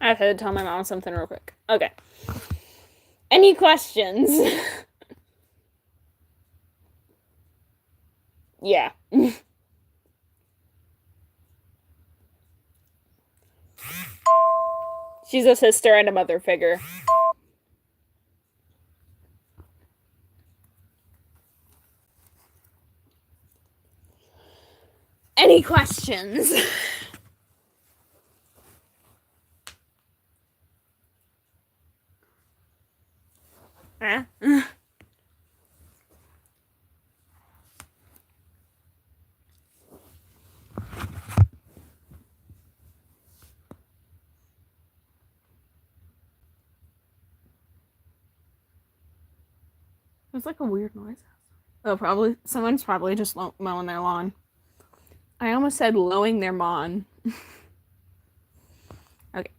I have to tell my mom something real quick. Okay. Any questions? Yeah. She's a sister and a mother figure. Any questions? Huh? It's like a weird noise. Oh, probably someone's probably just mowing their lawn. I almost said lowing their lawn. Okay.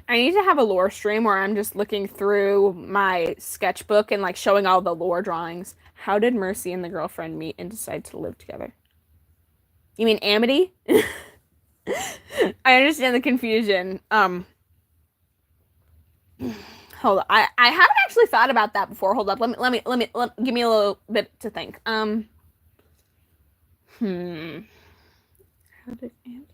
I need to have a lore stream where I'm just looking through my sketchbook and like showing all the lore drawings. How did Mercy and the girlfriend meet and decide to live together? You mean Amity? I understand the confusion. Hold on. I haven't actually thought about that before. Hold up. Give me a little bit to think. How did Amity?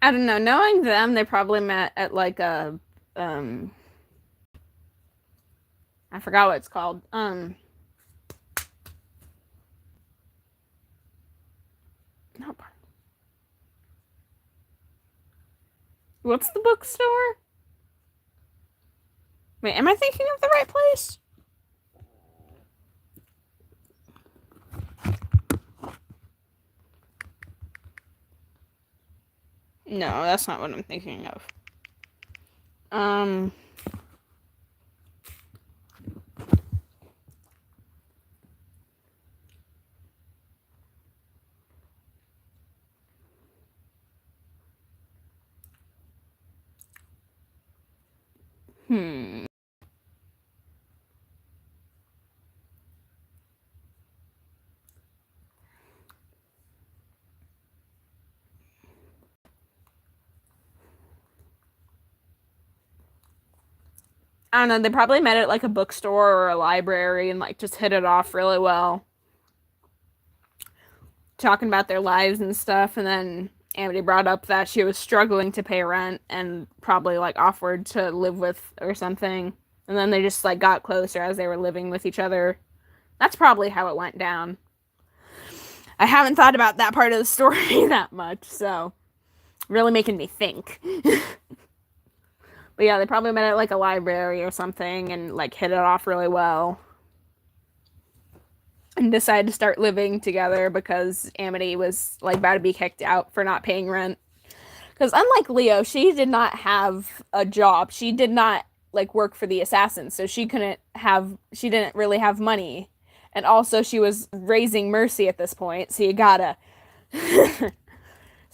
I don't know. Knowing them, they probably met at like a I forgot what it's called. Not part. What's the bookstore? Wait, am I thinking of the right place? No, that's not what I'm thinking of. Hmm. I don't know. They probably met at like a bookstore or a library and like just hit it off really well. Talking about their lives and stuff, and then Amity brought up that she was struggling to pay rent and probably like offered to live with or something. And then they just like got closer as they were living with each other. That's probably how it went down. I haven't thought about that part of the story that much, so really making me think. But yeah, they probably met at like a library or something and like hit it off really well. And decided to start living together because Amity was like about to be kicked out for not paying rent. Because unlike Leo, she did not have a job. She did not like work for the assassins, so she didn't really have money. And also she was raising Mercy at this point, so you gotta so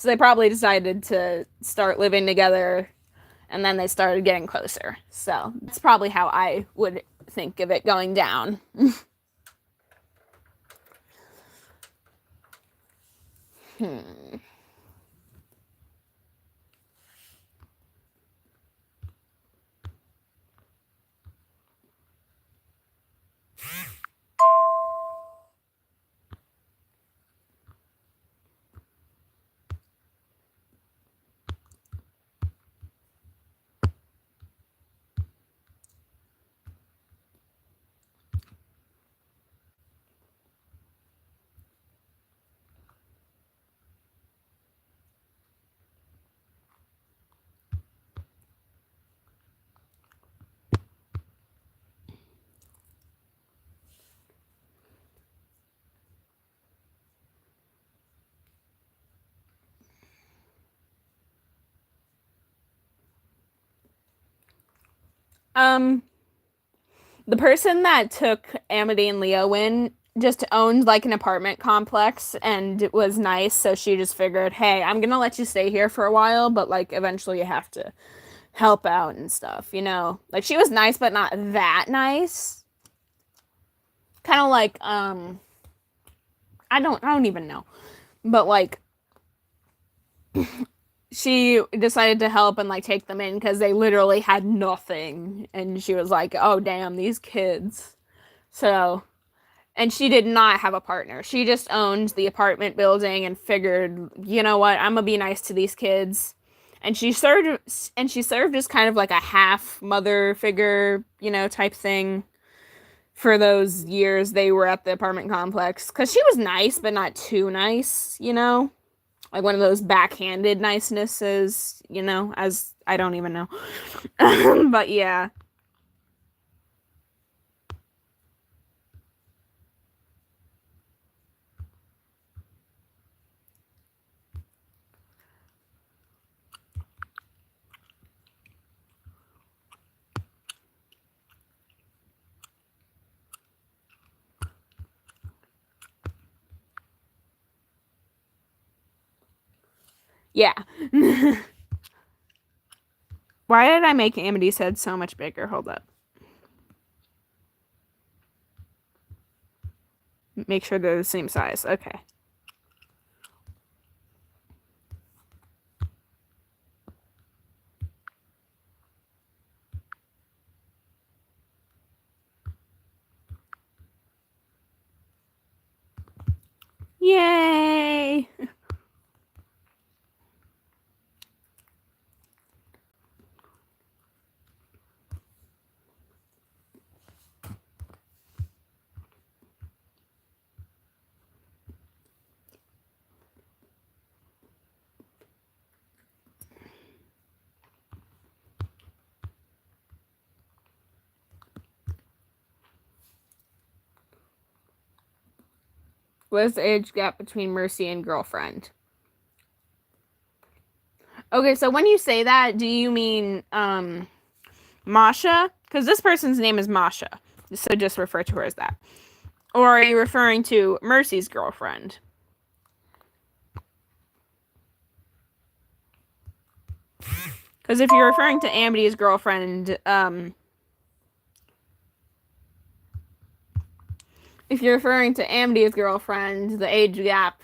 they probably decided to start living together, and then they started getting closer. So that's probably how I would think of it going down. The person that took Amity and Leo in just owned like an apartment complex and it was nice, so she just figured, hey, I'm gonna let you stay here for a while, but like eventually you have to help out and stuff, you know? Like she was nice, but not that nice. Kind of like, I don't even know. But like, she decided to help and like take them in because they literally had nothing, and she was like, oh damn, these kids. So, and she did not have a partner. She just owned the apartment building and figured, you know what, I'm gonna be nice to these kids. And she served as kind of like a half mother figure, you know, type thing for those years they were at the apartment complex, because she was nice but not too nice, you know, like one of those backhanded nicenesses, you know, as I don't even know. But yeah. Yeah. Why did I make Amity's head so much bigger? Hold up. Make sure they're the same size. Okay. Yay! What is the age gap between Mercy and girlfriend? Okay, so when you say that, do you mean Masha? Because this person's name is Masha, so just refer to her as that. Or are you referring to Mercy's girlfriend? Because if you're referring to Amity's girlfriend, the age gap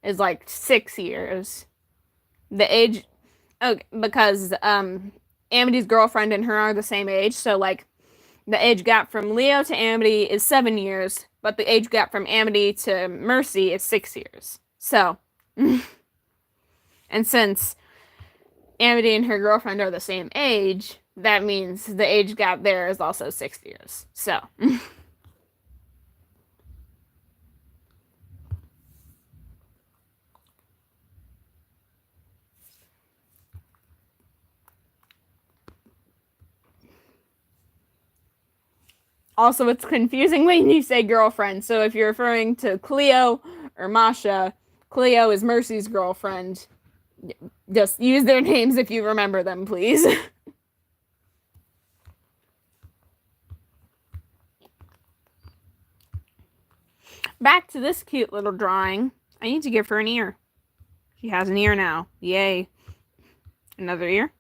is like 6 years. The age, okay, because Amity's girlfriend and her are the same age, so like the age gap from Leo to Amity is 7 years, but the age gap from Amity to Mercy is 6 years. So, and since Amity and her girlfriend are the same age, that means the age gap there is also 6 years. So, Also, it's confusing when you say girlfriend. So if you're referring to Cleo or Masha, Cleo is Mercy's girlfriend. Just use their names if you remember them, please. Back to this cute little drawing. I need to give her an ear. She has an ear now. Yay. Another ear?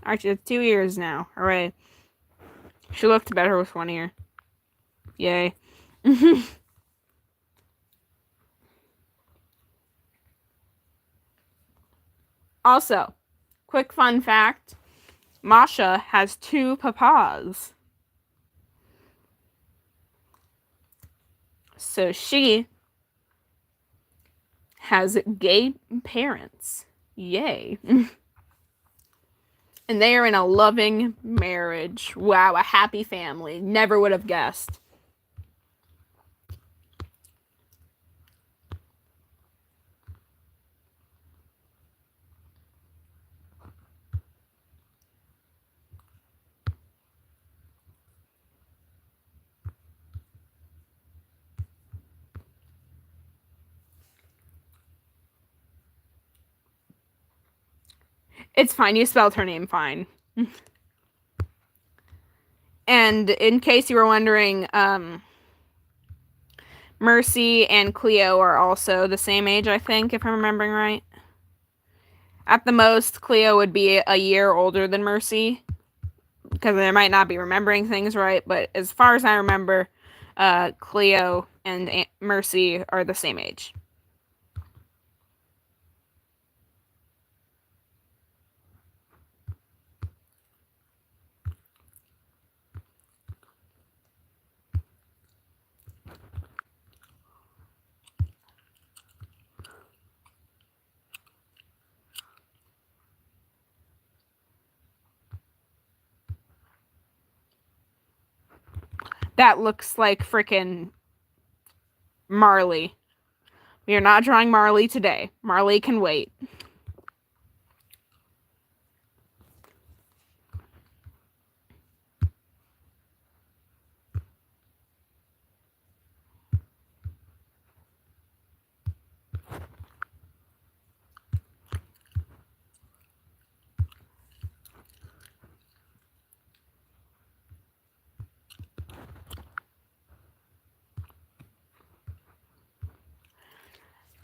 Alright, she has 2 ears now. Hooray. She looked better with 1 ear. Yay. Also, quick fun fact. Masha has 2 papas. So she has gay parents. Yay. And they are in a loving marriage. Wow, a happy family. Never would have guessed. It's fine. You spelled her name fine. And in case you were wondering, Mercy and Cleo are also the same age, I think, if I'm remembering right. At the most, Cleo would be a year older than Mercy, because I might not be remembering things right, but as far as I remember, Cleo and Mercy are the same age. That looks like frickin' Marley. We are not drawing Marley today. Marley can wait.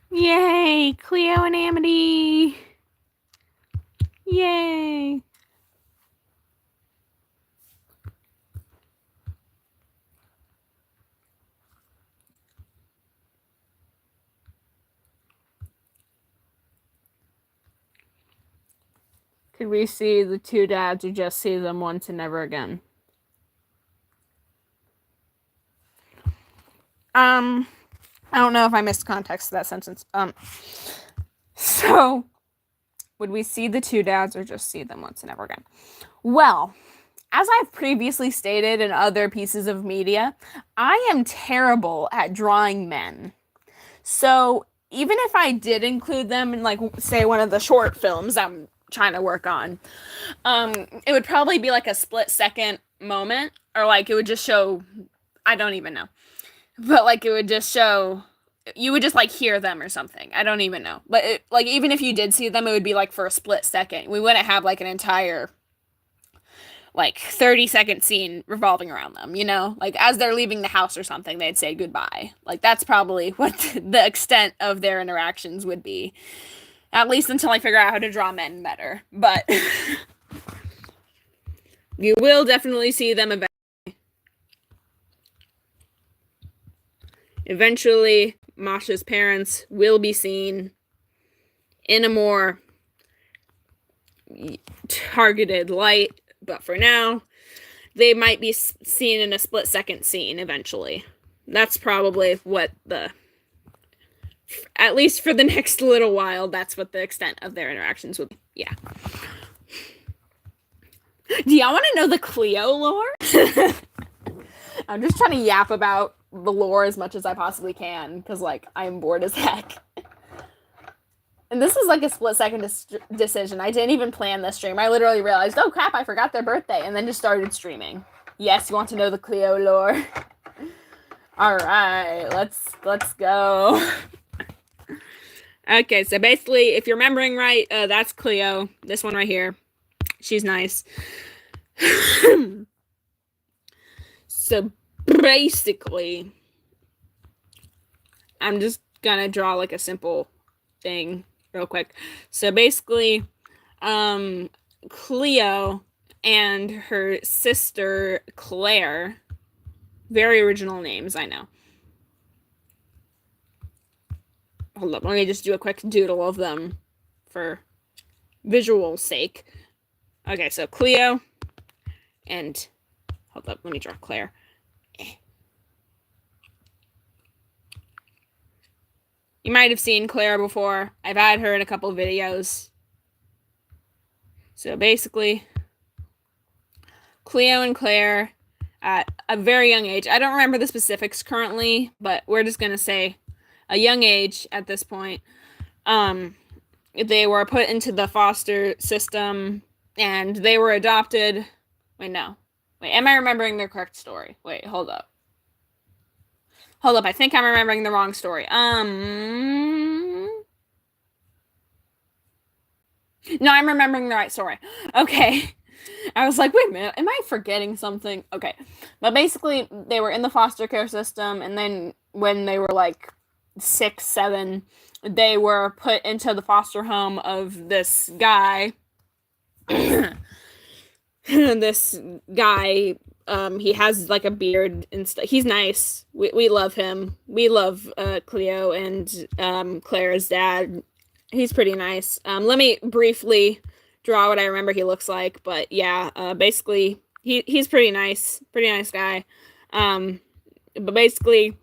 Yay! Cleo and Amity! Yay! Could we see the 2 dads or just see them once and never again? I don't know if I missed context to that sentence. So, would we see the 2 dads or just see them once and never again? Well, as I've previously stated in other pieces of media, I am terrible at drawing men. So, even if I did include them in, like, say, one of the short films I'm trying to work on, it would probably be like a split-second moment, or like it would just show, I don't even know. But, like, it would just show, you would just, like, hear them or something. I don't even know. But, like, even if you did see them, it would be, like, for a split second. We wouldn't have, like, an entire, like, 30-second scene revolving around them, you know? Like, as they're leaving the house or something, they'd say goodbye. Like, that's probably what the extent of their interactions would be. At least until I figure out how to draw men better. But you will definitely see them eventually. Eventually, Masha's parents will be seen in a more targeted light, but for now, they might be seen in a split-second scene eventually. That's probably what at least for the next little while, that's what the extent of their interactions would be. Yeah. Do y'all want to know the Cleo lore? I'm just trying to yap about the lore as much as I possibly can, because, like, I'm bored as heck. And this is, like, a split-second decision. I didn't even plan this stream. I literally realized, oh, crap, I forgot their birthday, and then just started streaming. Yes, you want to know the Cleo lore. All right, let's go. Okay, so basically, if you're remembering right, that's Cleo. This one right here. She's nice. So basically, I'm just gonna draw like a simple thing real quick. So basically, Cleo and her sister Claire, very original names, I know. Hold up, let me just do a quick doodle of them for visual sake. Okay, so Cleo and hold up, let me draw Claire. You might have seen Claire before. I've had her in a couple of videos. So basically, Cleo and Claire at a very young age. I don't remember the specifics currently, but we're just going to say a young age at this point. They were put into the foster system and they were adopted. Wait, no. Wait, am I remembering the correct story? Wait, hold up. Hold up, I think I'm remembering the wrong story. No, I'm remembering the right story. Okay. I was like, wait a minute, am I forgetting something? Okay. But basically, they were in the foster care system, and then when they were like 6, 7, they were put into the foster home of this guy. This guy, he has like a beard and stuff. He's nice. We love him. We love Cleo and Claire's dad. He's pretty nice. Let me briefly draw what I remember he looks like, but yeah, basically he's pretty nice guy. But basically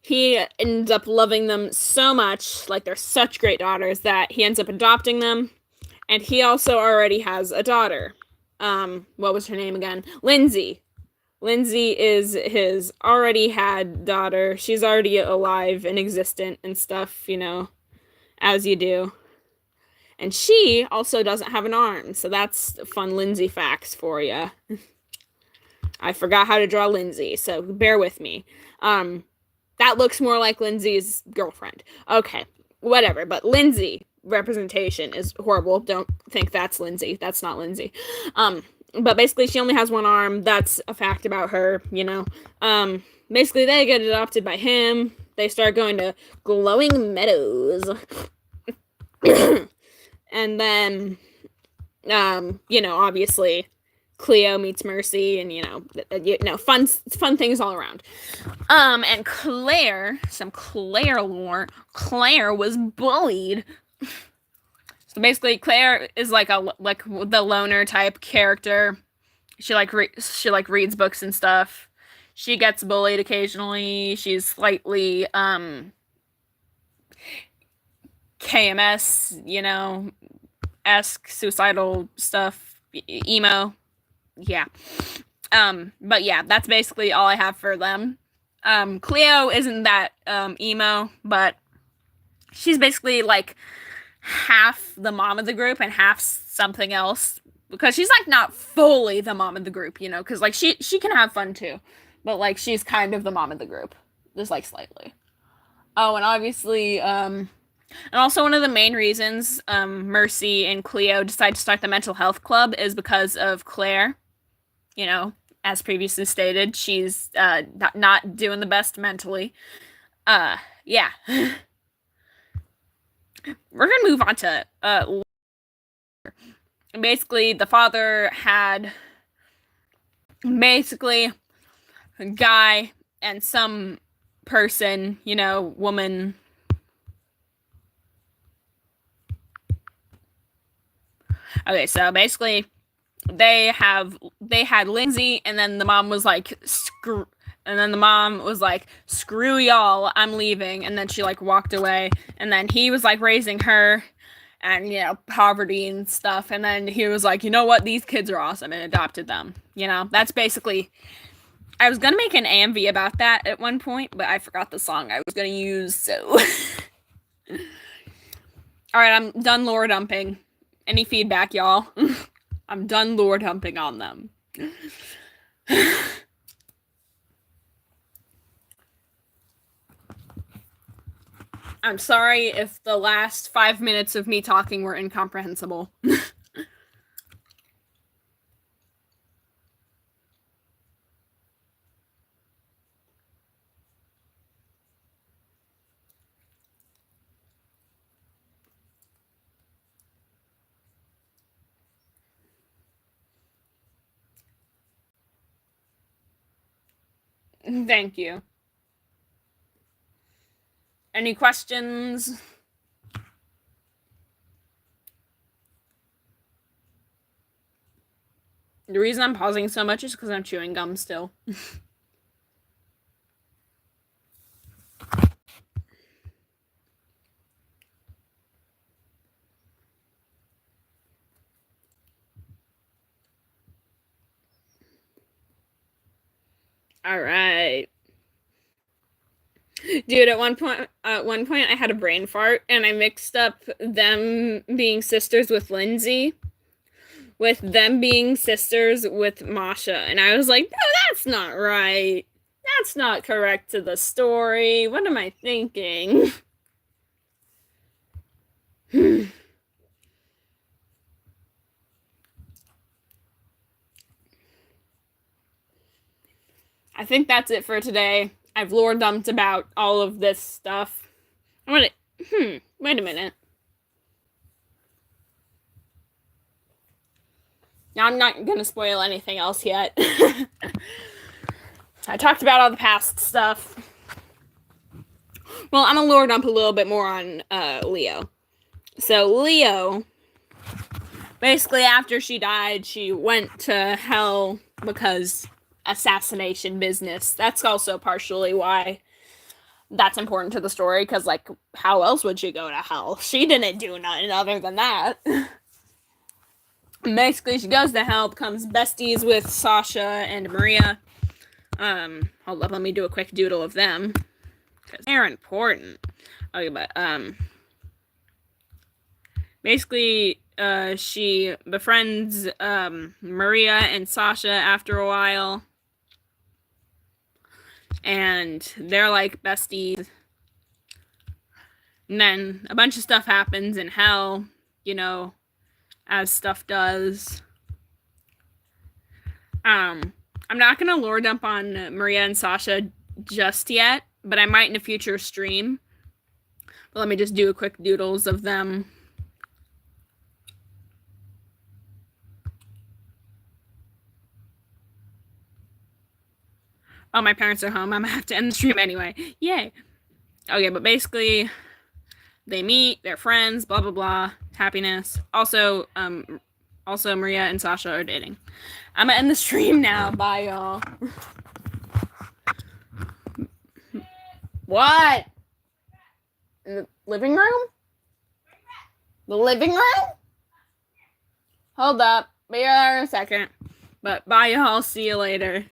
he ends up loving them so much, like they're such great daughters, that he ends up adopting them, and he also already has a daughter. What was her name again? Lindsay. Lindsay is his already had daughter. She's already alive and existent and stuff, you know, as you do. And she also doesn't have an arm, so that's fun Lindsay facts for you. I forgot how to draw Lindsay, so bear with me. That looks more like Lindsay's girlfriend. Okay, whatever, but Lindsay representation is horrible. Don't think that's Lindsay. That's not Lindsay. But basically she only has one arm. That's a fact about her, you know. Basically they get adopted by him. They start going to Glowing Meadows. And then, you know, obviously, Cleo meets Mercy, and you know, fun things all around. And Claire, some Claire lore. Claire was bullied. So basically, Claire is like the loner type character. She reads books and stuff. She gets bullied occasionally. She's slightly KMS, you know, esque suicidal stuff, emo. Yeah. But yeah, that's basically all I have for them. Cleo isn't that emo, but she's basically like half the mom of the group and half something else, because she's like not fully the mom of the group, you know, because like she can have fun too, but like she's kind of the mom of the group, just like slightly. Oh, and obviously and also one of the main reasons Mercy and Cleo decide to start the mental health club is because of Claire. You know, as previously stated, she's not doing the best mentally. Yeah. We're gonna move on to basically the father had basically a guy and some person, you know, woman. Okay, so basically they had Lindsay, and then the mom was like screw y'all, I'm leaving, and then she like walked away, and then he was like raising her, and you know, poverty and stuff, and then he was like, you know what, these kids are awesome, and adopted them. You know, that's basically. I was gonna make an AMV about that at one point, but I forgot the song I was gonna use, so. Alright, I'm done lore dumping. Any feedback, y'all? I'm done lore dumping on them. I'm sorry if the last 5 minutes of me talking were incomprehensible. Thank you. Any questions? The reason I'm pausing so much is because I'm chewing gum still. All right. Dude, at one point I had a brain fart and I mixed up them being sisters with Lindsay with them being sisters with Masha, and I was like, no, that's not right. That's not correct to the story. What am I thinking? I think that's it for today. I've lore dumped about all of this stuff. Wait a minute. Now I'm not gonna spoil anything else yet. I talked about all the past stuff. Well, I'm gonna lore dump a little bit more on Leo. So Leo, basically after she died, she went to hell because assassination business. That's also partially why that's important to the story, because like how else would she go to hell? She didn't do nothing other than that. Basically she goes to hell, becomes besties with Sasha and Maria. Hold up, let me do a quick doodle of them because they're important. Okay, but basically she befriends Maria and Sasha after a while, and they're like besties. And then a bunch of stuff happens in hell, you know, as stuff does. I'm not gonna lore dump on Maria and Sasha just yet, but I might in a future stream. But let me just do a quick doodles of them. Oh, my parents are home. I'm gonna have to end the stream anyway. Yay. Okay, but basically they meet, they're friends, blah blah blah, happiness. Also Maria and Sasha are dating. I'm gonna end the stream now. Bye, y'all. What? In the living room? The living room? Hold up. Be there in a second. But bye, y'all. See you later.